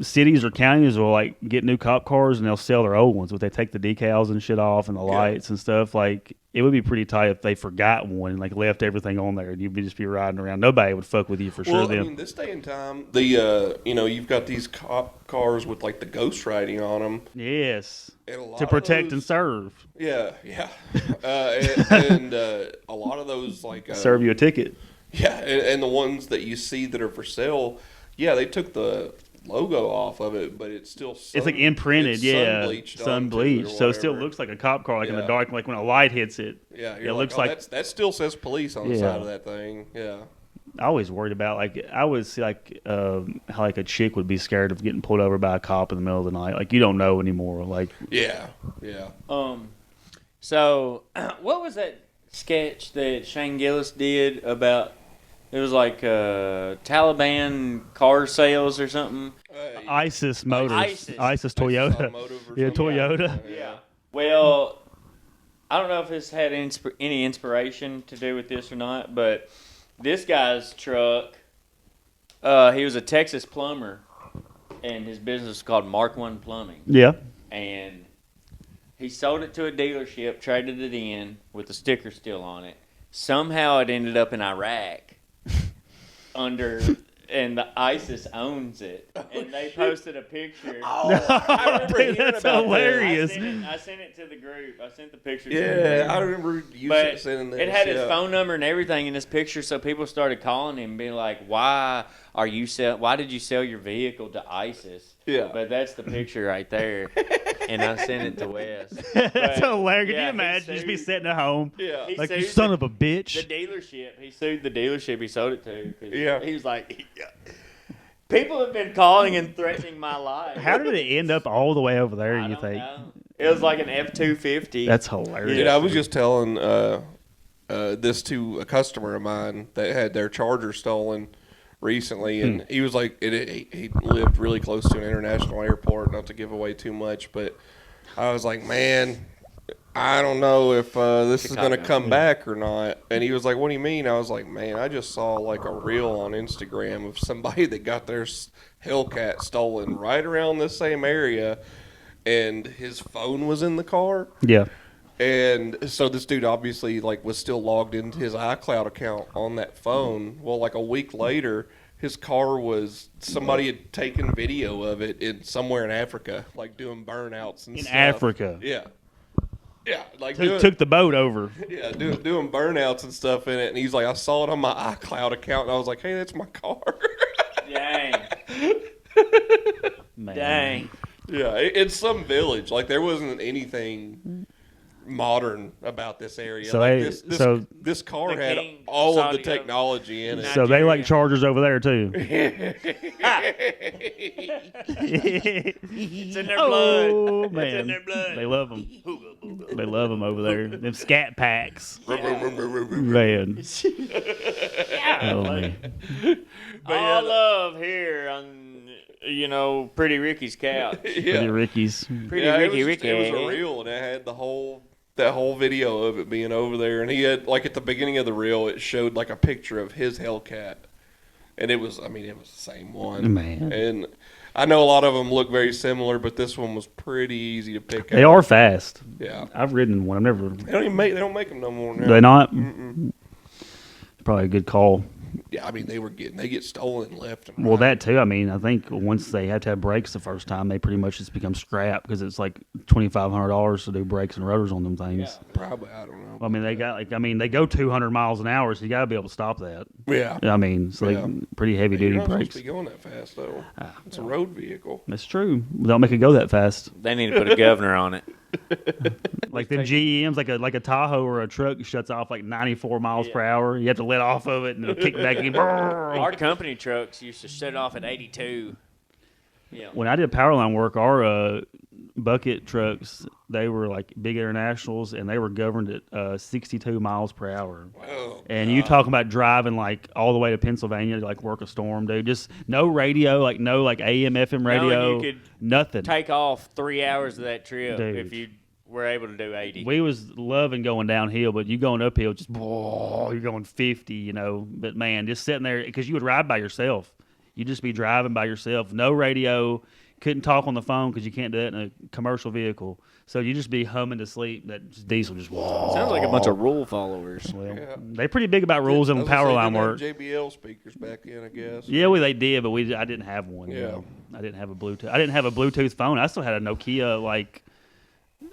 cities or counties will like get new cop cars and they'll sell their old ones, but they take the decals and shit off and the lights and stuff. Like it would be pretty tight if they forgot one and like left everything on there and you'd just be riding around. Nobody would fuck with you for sure. Well, Then I mean, this day and time, the you've got these cop cars with like the ghost writing on them. yes, And a lot to of protect those- and serve, Yeah. And a lot of those like serve you a ticket. Yeah, and the ones that you see that are for sale, yeah, they took the logo off of it, but it's still It's like imprinted, it's yeah, sun-bleached sun onto it or bleached, so it still whatever. looks like a cop car, like in the Yeah. dark, like when a light hits it. Yeah, it you're looks like, like. that still says police on the Yeah. side of that thing. Yeah. I always worried about like I was like how like a chick would be scared of getting pulled over by a cop in the middle of the night. Like you don't know anymore. Like Yeah. So what was that sketch that Shane Gillis did about? It was like Taliban car sales or something. ISIS Motors, ISIS Toyota, Automotive or yeah, something. Toyota. Yeah. Well, I don't know if this had any inspiration to do with this or not, but this guy's truck, he was a Texas plumber, and his business was called Mark One Plumbing. Yeah. And he sold it to a dealership, traded it in with the sticker still on it. Somehow it ended up in Iraq and the ISIS owns it. And they posted a picture. I remember hearing That's about hilarious. I sent it to the group. I sent the picture to that. the Yeah, group. I remember you But sending this. it had his yeah. phone number and everything in this picture, so people started calling him, being like, "Why did you sell your vehicle to ISIS?" Yeah. But that's the picture right there, and I sent it to Wes. That's But, hilarious. Can yeah, you he imagine just be sued- sitting at home Yeah. He like you sued son the- of a bitch? The dealership. He sued the dealership he sold it to. 'Cause Yeah. He was like, people have been calling and threatening my life. How did it end up all the way over there? I You don't think? know. It was like an F-250. That's hilarious. Dude, I was just telling this to a customer of mine that had their Charger stolen. recently, and he was like, he lived really close to an international airport. Not to give away too much, but I was like, man, I don't know if this is going to come back or not. And he was like, what do you mean? I was like, man, I just saw like a reel on Instagram of somebody that got their Hellcat stolen right around this same area, and his phone was in the car. Yeah. And so this dude obviously like was still logged into his iCloud account on that phone. Well, like a week later, his car was somebody had taken video of it in somewhere in Africa, like doing burnouts and stuff. In Africa. Yeah. Yeah, like Took the boat over. Yeah, doing burnouts and stuff in it, and he's like, I saw it on my iCloud account, and I was like, hey, that's my car. Dang. Man. Dang. Yeah, it's some village. Like there wasn't anything modern about this area. So like they- this car The had king all of the Saudi- technology in it. So they like Chargers over there too. It's in their blood. Oh man, It's in their blood. they love them. They love them over there. Them scat packs, man. Oh, man. All love here on, Pretty Ricky's couch. Pretty Ricky's. Pretty Yeah, Ricky it Ricky. was a reel, and it had that whole video of it being over there. And he had like at the beginning of the reel, it showed like a picture of his Hellcat, and it was the same one. Man. And I know a lot of them look very similar, but this one was pretty easy to pick They out. are fast. Yeah, I've ridden one. I've never. they don't make them no more now. Do they not? Mm-mm. Probably a good call. Yeah, I mean they get stolen left and right. Well, that too. I mean, I think once they have to have brakes the first time, they pretty much just become scrap because it's like $2,500 to do brakes and rotors on them things. Probably, I don't know. I mean, they go 200 miles an hour, so you got to be able to stop that. Yeah, I mean, it's like Yeah. pretty heavy you're duty not supposed brakes. to be going that fast though. It's a road vehicle. That's true. They don't make it go that fast. They need to put a governor on it. Like them GEMs, like a Tahoe or a truck shuts off like 94 miles per hour. You have to let off of it and it'll kick back in. Our company trucks used to shut off at 82. Yeah. When I did Powerline work, our bucket trucks, they were like big internationals, and they were governed at 62 miles per hour. Oh, And you talking about driving like all the way to Pennsylvania to like work a storm, dude. Just no radio, like no like AM, FM radio, you could nothing. Take off 3 hours of that trip Dude. if you were able to do 80. We was loving going downhill, but you going uphill, just you're going 50, But man, just sitting there because you would ride by yourself. You just be driving by yourself, no radio, couldn't talk on the phone because you can't do that in a commercial vehicle. So you just be humming to sleep. That diesel just Sounds like a bunch of rule followers. Well, Yeah. they pretty big about rules on I was gonna say, Powerline didn't work. have JBL speakers back then, I guess. Yeah, well, they did, but I didn't have one. Yeah. I didn't have a Bluetooth. I didn't have a Bluetooth phone. I still had a Nokia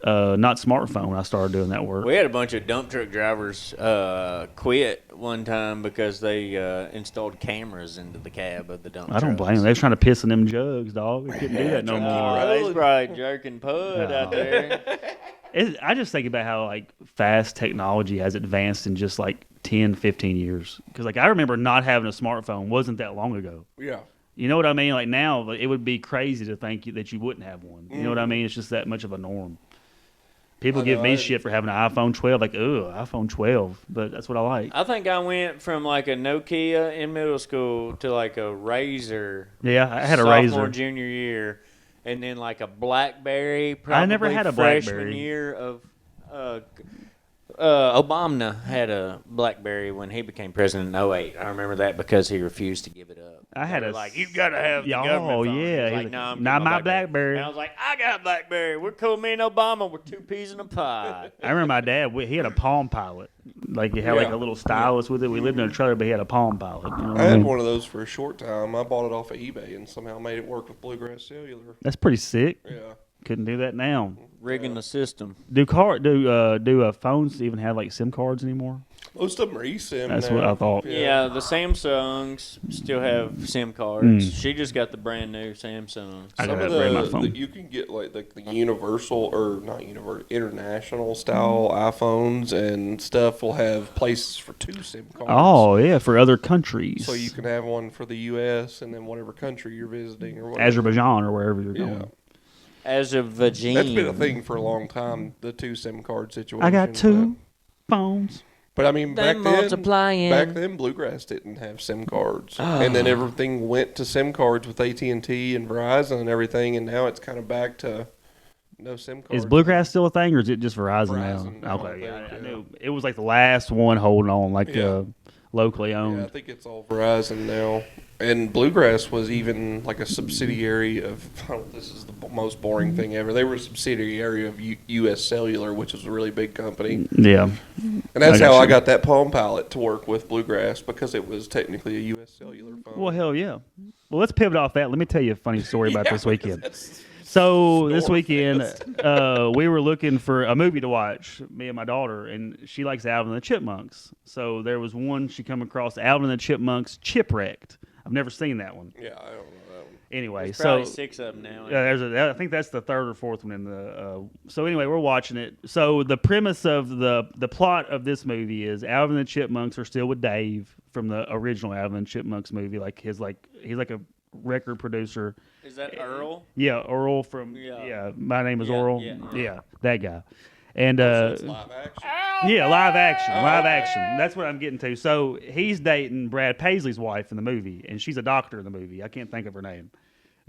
not smartphone when I started doing that work. We had a bunch of dump truck drivers quit one time because they installed cameras into the cab of the dump truck. I don't blame them. They was trying to piss in them jugs, dog. They couldn't do that no more. He's probably jerking pud out there. I just think about how like fast technology has advanced in just like 10, 15 years. Because like I remember not having a smartphone wasn't that long ago. Yeah. You know what I mean? Like now, like, it would be crazy to think that you wouldn't have one. You know what I mean? It's just that much of a norm. People give me shit for having an iPhone 12. Like, iPhone 12. But that's what I like. I think I went from like a Nokia in middle school to like a Razor. Yeah, I had a sophomore, Razor. junior year, and then like a BlackBerry. I never probably had a freshman BlackBerry. year of. Obama had a BlackBerry when he became president in 08. I remember that because he refused to give it up. I had They were a like, you gotta have the Oh, government phone. yeah. He was He's like, like, no, I'm not getting my BlackBerry. And I was like, I got a BlackBerry. We're cool. Me and Obama, we're two peas in a pod. I remember my dad, he had a Palm Pilot. Like, he had like a little stylus with it. We lived in a trailer, but he had a Palm Pilot. You know what I I had mean? one of those for a short time. I bought it off of eBay and somehow made it work with Bluegrass Cellular. That's pretty sick. Yeah. Couldn't do that now. Rigging the system. Do phones even have like SIM cards anymore? Most of them are eSIM That's now. what I thought. Yeah, the Samsungs still have SIM cards. She just got the brand new Samsung. I Some got of that right in my phone. you can get like the universal or not universal, international style iPhones and stuff will have places for 2 SIM cards. Oh, yeah, for other countries. So you can have one for the U.S. and then whatever country you're visiting or whatever. Azerbaijan or wherever you're Yeah. going. Azerbaijan. That's been a thing for a long time, the 2 SIM card situation. I got 2 phones. But I mean, They multiplying. back then, Bluegrass didn't have SIM cards, and then everything went to SIM cards with AT&T and Verizon and everything, and now it's kind of back to no SIM cards. Is Bluegrass still a thing, or is it just Verizon, Verizon now? now, Okay, I think, I yeah. knew it was like the last one holding on, like locally owned. Yeah, I think it's all Verizon now. And Bluegrass was even like a subsidiary of, this is the most boring thing ever. They were a subsidiary of U.S. Cellular, which was a really big company. Yeah. And that's I got how I you. got that Palm Pilot to work with Bluegrass, because it was technically a U.S. Cellular phone. Well, hell yeah. Well, let's pivot off that. Let me tell you a funny story about this weekend. That's- So this Snore weekend, fest. we were looking for a movie to watch, me and my daughter, and she likes Alvin and the Chipmunks. So there was one she come across, Alvin and the Chipmunks Chipwrecked. I've never seen that one. Yeah, I don't know that one. Anyway, There's so probably 6 of them now. I think that's the third or fourth one in the. So anyway, we're watching it. So the premise of the plot of this movie is Alvin and the Chipmunks are still with Dave from the original Alvin and Chipmunks movie. He's like a record producer. Is that Earl? Yeah, Earl from My Name is Yeah, Earl. yeah. That guy. And So it's live action. yeah, live action. That's what I'm getting to. So he's dating Brad Paisley's wife in the movie, and she's a doctor in the movie. I can't think of her name,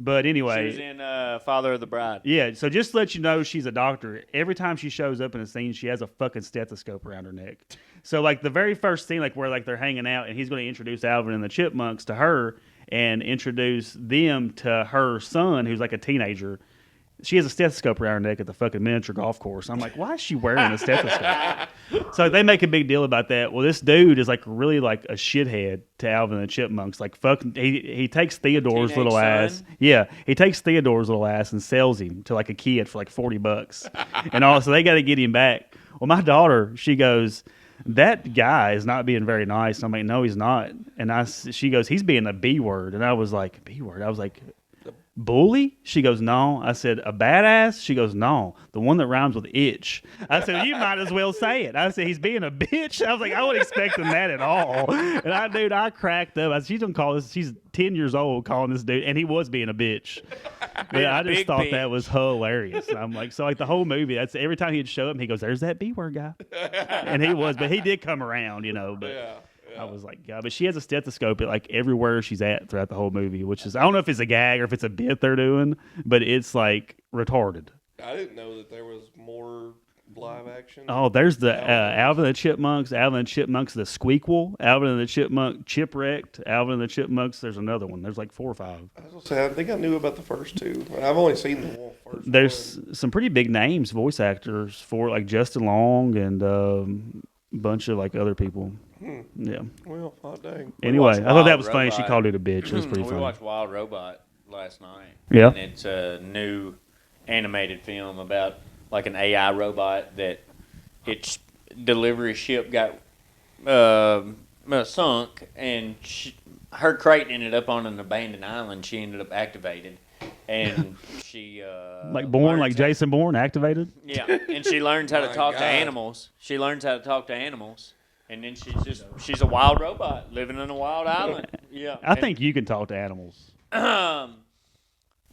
but anyway, She was in Father of the Bride. yeah. So just to let you know, she's a doctor. Every time she shows up in a scene, she has a fucking stethoscope around her neck. So like the very first scene, like where like they're hanging out, and he's going to introduce Alvin and the Chipmunks to her, and introduce them to her son, who's like a teenager. She has a stethoscope around her neck at the fucking miniature golf course. I'm like, why is she wearing a stethoscope? So they make a big deal about that. Well, this dude is like really like a shithead to Alvin and the Chipmunks. Like fucking, he takes Theodore's Teenage little son? ass. Yeah, he takes Theodore's little ass and sells him to like a kid for like $40, and also they got to get him back. Well, my daughter, she goes, that guy is not being very nice. I'm like, no, he's not. And she goes, he's being a B word, and I was like, B word. I was like, bully? She goes, no. I said, a badass? She goes, no. The one that rhymes with itch. I said, you might as well say it. I said, he's being a bitch. I was like, I wasn't expecting that at all. And I cracked up. I said, she's gonna call this. She's 10 years old calling this dude, and he was being a bitch. But I just big thought bitch. that was hilarious. I'm like, so like the whole movie, that's every time he'd show up, he goes, there's that B word guy. And he was, but he did come around, but. Yeah. I was like, God, but she has a stethoscope at like everywhere she's at throughout the whole movie, which is, I don't know if it's a gag or if it's a bit they're doing, but it's like retarded. I didn't know that there was more live action. Oh, there's the Alvin and the Chipmunks, Alvin and the Chipmunks, the Squeakquel, Alvin and the Chipmunk, Chipwrecked, Alvin and the Chipmunks. There's another one. There's like 4 or 5. I was gonna say, I think I knew about the first two. I've only seen the first There's one. some pretty big names, voice actors for like Justin Long and a bunch of like other people. Yeah. Well, hot dang. Anyway, watched I thought that Wild was funny. She Robot. called it a bitch. It was pretty We funny. watched Wild Robot last night. Yeah. And it's a new animated film about like an AI robot that its delivery ship got sunk, and her crate ended up on an abandoned island. She ended up activated, and she Like Bourne, learns like Jason Bourne, activated. Yeah, and she learns how to My talk to God. animals. She learns how to talk to animals, and then she's a wild robot living on a wild island. Yeah, I think you can talk to animals.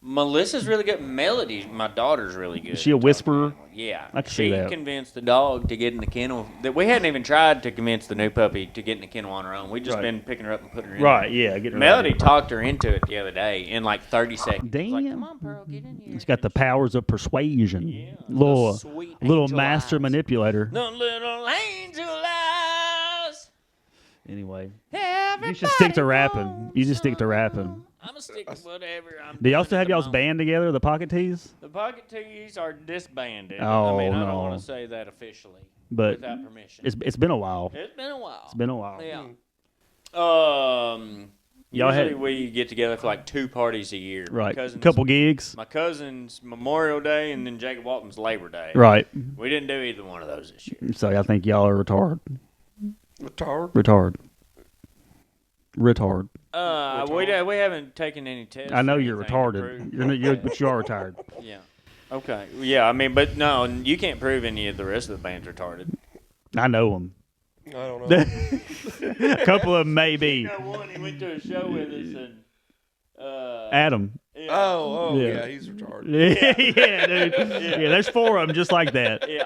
Melissa's really good. Melody, my daughter's really good. Is she a at talking to whisperer? animals. Yeah, I can she see that. convinced the dog to get in the kennel. That we hadn't even tried to convince the new puppy to get in the kennel on her own. We just Right. been picking her up and putting her in. Right, yeah. Getting Melody talked her into it the other day in like 30 seconds. Damn. Like, come on, Pearl, get in here. It's got the powers of persuasion. Yeah, little those sweet little angel master eyes. manipulator. The little angel eyes. Anyway, you should stick to rapping. You just stick to rapping. I'm gonna stick with whatever I'm Do y'all doing still at have the y'all's moment. band together, the Pocket Tees? The Pocket Tees are disbanded. Oh, I mean, I no. don't want to say that officially, But without permission. it's been a while. It's been a while. It's been a while. Yeah. Y'all Usually had- we get together for like 2 parties a year. My Right. cousin's- Couple gigs. My cousin's Memorial Day and then Jacob Walton's Labor Day. Right. We didn't do either one of those this year. So I think y'all are retarded. Retard. Retard. We haven't taken any tests. I know or you're anything to retarded. prove- But you are retired. Yeah. Okay. Yeah, I mean, but no, you can't prove any of the rest of the band's retarded. I know them. I don't know. A couple of them maybe. One, he went to a show with us and. Adam. Oh, Yeah. yeah, he's retarded. Yeah, dude. Yeah, there's 4 of them just like that. Yeah.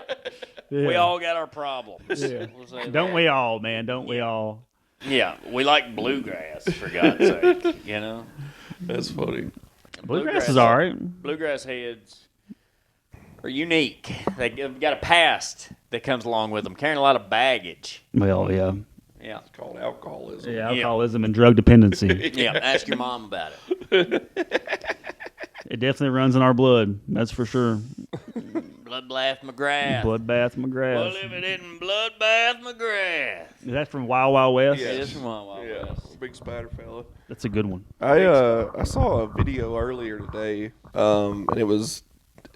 We Yeah. all got our problems. Yeah. We'll say Don't that. we all, man? Don't we all? Yeah, we like bluegrass, for God's sake. You know? That's funny. Bluegrass is all right. Bluegrass heads are unique. They've got a past that comes along with them, carrying a lot of baggage. Well, yeah. Yeah. It's called alcoholism. Yeah, alcoholism and drug dependency. Yeah, ask your mom about it. It definitely runs in our blood. That's for sure. Bloodbath McGrath. Bloodbath McGrath. Well, if it isn't Bloodbath McGrath. Is that from Wild Wild West? Yeah. It is from Wild Wild Yeah, West. big spider fella. That's a good one. I saw a video earlier today, and it was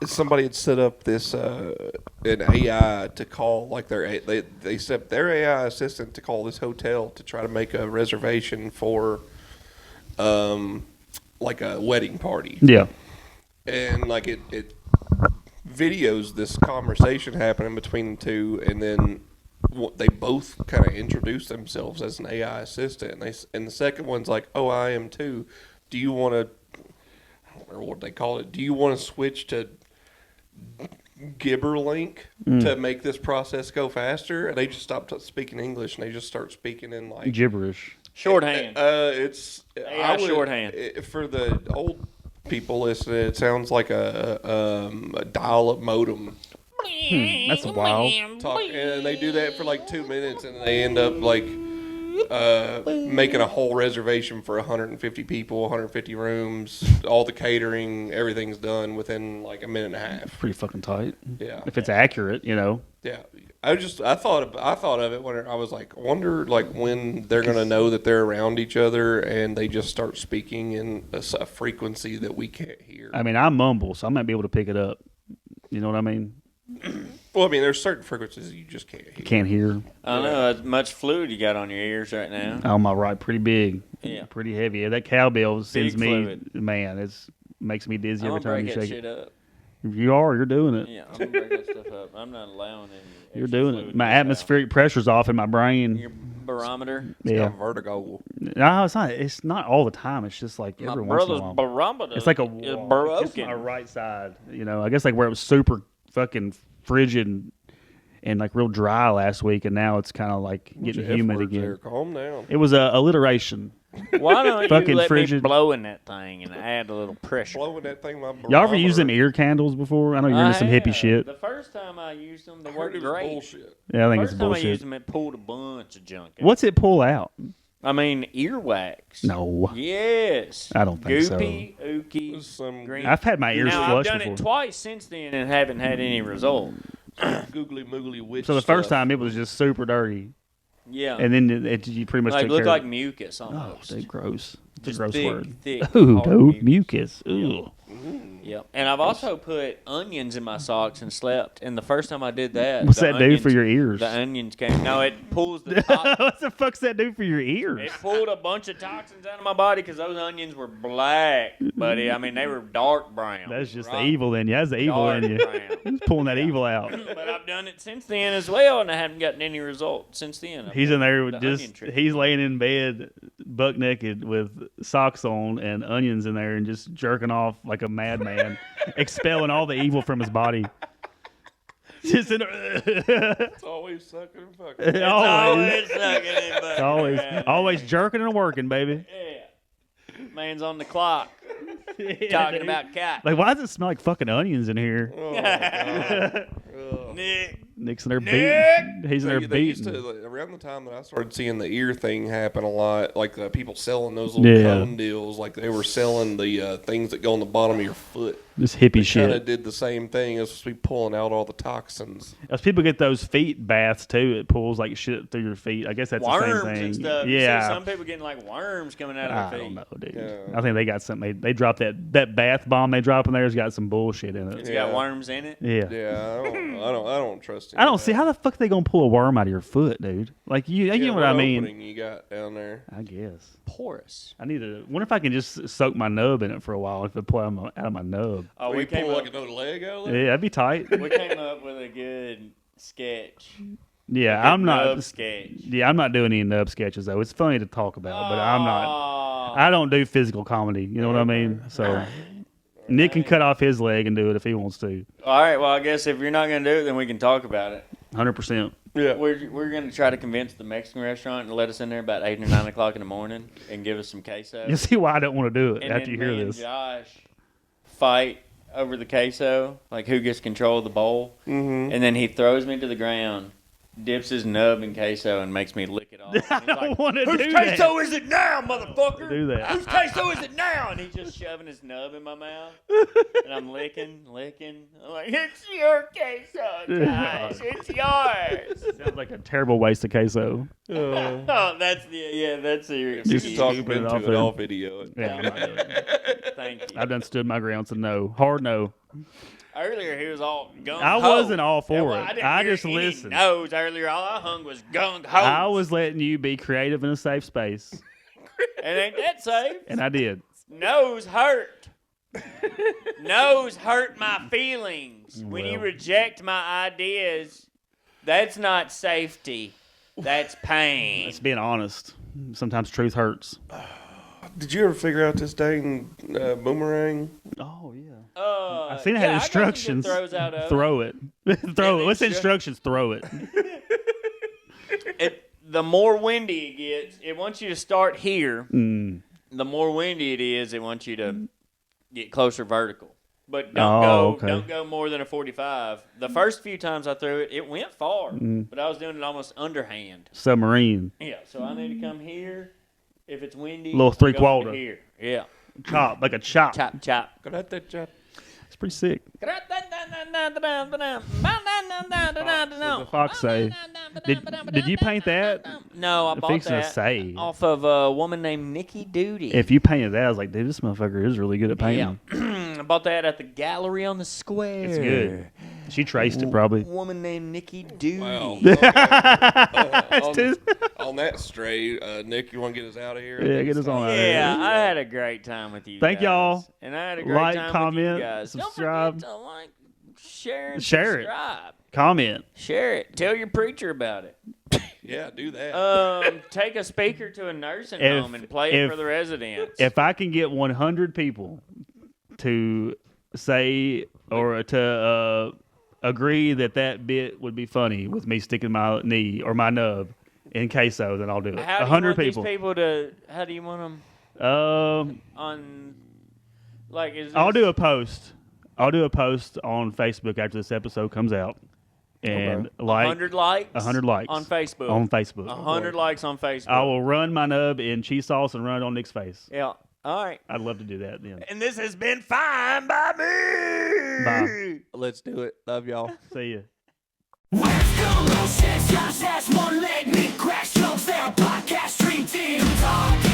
somebody had set up this an AI to call like they set up their AI assistant to call this hotel to try to make a reservation for like a wedding party, Yeah. and like it videos this conversation happening between the two, and then they both kind of introduce themselves as an AI assistant, and the second one's like, "Oh, I am too. Do you want to?" I don't remember what they call it. Do you want to switch to Gibberlink to make this process go faster? And they just stopped speaking English and they just start speaking in like Gibberish. Shorthand. It's AI shorthand. For the old people listening. It sounds like a dial-up modem. That's wild. And they do that for like 2 minutes, and they end up like making a whole reservation for 150 people, 150 rooms, all the catering, everything's done within like a minute and a half. Pretty fucking tight. Yeah, If it's accurate, you know. yeah. I thought of it when I was like, I wonder like when they're gonna know that they're around each other and they just start speaking in a frequency that we can't hear. I mean, I mumble, so I might be able to pick it up. You know what I mean? Well, I mean, there's certain frequencies you just can't hear. Can't hear. I don't know how much fluid you got on your ears right now. Oh, my right, pretty big. Yeah. Pretty heavy. Yeah, that cowbell sends Big me, fluid. man, it makes me dizzy I'm every gonna time break you that shake shit it. up. You're doing it. Yeah, I'm gonna break that stuff up. I'm not allowing any. You're extra doing fluid it. in My this house. atmospheric pressure's off in my brain. Your barometer. Yeah. Got vertigo. No, it's not. It's not all the time. It's just like My every once in a brother's while. barometer. It's like a is wall. It's just my broken. right side. You know, I guess like where it was super fucking frigid and like real dry last week, and now it's kind of like getting humid again. There. Calm down. It was a alliteration. Why don't Fucking you let frigid. me blow in that thing and add a little pressure? Blowing that thing. My Y'all ever use them barometer. ear candles before? I know you're into some hippie have. shit. The first time I used them, they I heard worked it was great. bullshit. Yeah, I think First it's time I bullshit. used them, it pulled a bunch of junk out. What's it pull out? I mean, earwax. No. Yes. I don't think so. Goopy, ookie, Some green. I've had my ears now, I've flushed done before. it twice since then and haven't had any result. googly moogly witch. So the first stuff. time it was just super dirty, Yeah. and then you pretty much like took looked care like of it. mucus Oh, almost. dude, gross. It's Just a gross big, word. thick, Ooh, hard dude, mucus. mucus. Ooh. Yep. And I've also put onions in my socks and slept. And the first time I did that, What's the that do for onions- your ears? The onions came. No, it pulls the top. what the fuck's that do for your ears? It pulled a bunch of toxins out of my body because those onions were black, buddy. I mean, they were dark brown. That's just right? the evil in you. That's the evil Dark in you. brown. He's pulling that evil out. But I've done it since then as well, and I haven't gotten any result since then. I've He's done in there with the onion just trick. he's laying in bed buck naked with socks on and onions in there and just jerking off like a madman, expelling all the evil from his body. Just in there. It's always sucking and fucking. always, sucking it, buddy. always jerking and working, baby. Yeah. Man's on the clock talking about cat. Like, why does it smell like fucking onions in here? Oh, my God. Nick. Nick's in there Nick! beating. He's in there They used beating. to, like, around the time that I started seeing the ear thing happen a lot, like people selling those little Yeah. cone deals, like they were selling the things that go on the bottom of your foot. This hippie Kind of shit. did the same thing. It was supposed to be pulling out all the toxins. As people get those feet baths too, it pulls like shit through your feet. I guess that's the Worms same thing. and stuff. You see Yeah. some people getting like worms coming out I of their don't feet. know, dude. Yeah. I think they got something. They dropped that bath bomb they drop in there has got some bullshit in It's it. got Yeah. worms in it. Yeah. Yeah, I don't trust it. I don't see how the fuck they gonna pull a worm out of your foot, dude. Like you know what I mean? Opening you got down there. I guess. Porous. I need to. Wonder if I can just soak my nub in it for a while if it pull out of my nub. Oh, Or we you pull came like up. another leg out of there. Yeah, that'd be tight. We came up with a good sketch. Yeah, Good I'm not. nub sketch. Yeah, I'm not doing any nub sketches though. It's funny to talk about, but I'm not. Oh. I don't do physical comedy. You know what I mean? So Nick can cut off his leg and do it if he wants to. All right. Well, I guess if you're not gonna do it, then we can talk about it. 100%. Yeah. We're going to try to convince the Mexican restaurant to let us in there about 8 or 9 o'clock in the morning and give us some queso. You see why I don't want to do it And after then you hear me this. and Josh fight over the queso, like who gets control of the bowl. Mm-hmm. And then he throws me to the ground, dips his nub in queso, and makes me lick it off. I And he's don't want to do Whose that. queso is it now, motherfucker? Do that. Whose queso is it now? And he's just shoving his nub in my mouth. And I'm licking. I'm like, it's your queso, Josh. It's yours. Sounds like a terrible waste of queso. Oh, that's the You can talk stupid into off it. there. I'll video it. Yeah, I'm not doing it. Thank you. I've done stood my ground, so no. Hard no. Earlier, he was all gung ho. I wasn't all for well, it. didn't I hear just any listened. no's earlier. All I hung was gung ho. I was letting you be creative in a safe space, It ain't that safe. and I did. No's hurt. No's hurt my feelings. When you Well. reject my ideas, that's not safety. That's pain. It's being honest. Sometimes truth hurts. Did you ever figure out this dang boomerang? Oh, yeah. I've I've seen it had instructions. Throws out of Throw it. Throw Yeah, it. What's the instru- instructions? Throw it. The more windy it gets, it wants you to start here. Mm. The more windy it is, it wants you to get closer vertical. But Oh, okay. don't go more than a 45. The first few times I threw it, it went far, Mm. but I was doing it almost underhand. Submarine. Yeah, so I need to come here. If it's windy, Little I'm going three-quarter. here. Yeah, Chop. Like a chop. chop chop. Got that job. It's pretty sick. What the fox say? Did you paint that? No, I I'm bought fixing to that say. off of a woman named Nikki Duty. If you painted that, I was like, dude, this motherfucker is really good at painting. I bought that at the gallery on the square. It's good. She traced it probably. Woman named Nikki Duty. Wow. It's On that stray, Nick, you want to get us out of here? Yeah, get us on out of Yeah, here. I had a great time with you. Thank guys. y'all. And I had a great Like, time comment, with you guys. subscribe. Don't forget to like, share, and Share it. subscribe. Comment. Share it. Tell your preacher about it. Yeah, do that. Take a speaker to a nursing If- home and play it if- for the residents. If I can get 100 people to say or to agree that bit would be funny with me sticking my knee or my nub in queso, then I'll do it. how do you 100 want people. these people to? How do you want them on? Like, is this, I'll do a post. I'll do a post on Facebook after this episode comes out, and 100 likes. 100 likes on Facebook. On Facebook. 100 likes on Facebook. I will run my nub in cheese sauce and run it on Nick's face. Yeah. All right. I'd love to do that then. And this has been fine by me. Bye. Let's do it. Love y'all. See ya. West Coast, Josh has one leg, Nick cracks jokes, they're a podcast stream team talk.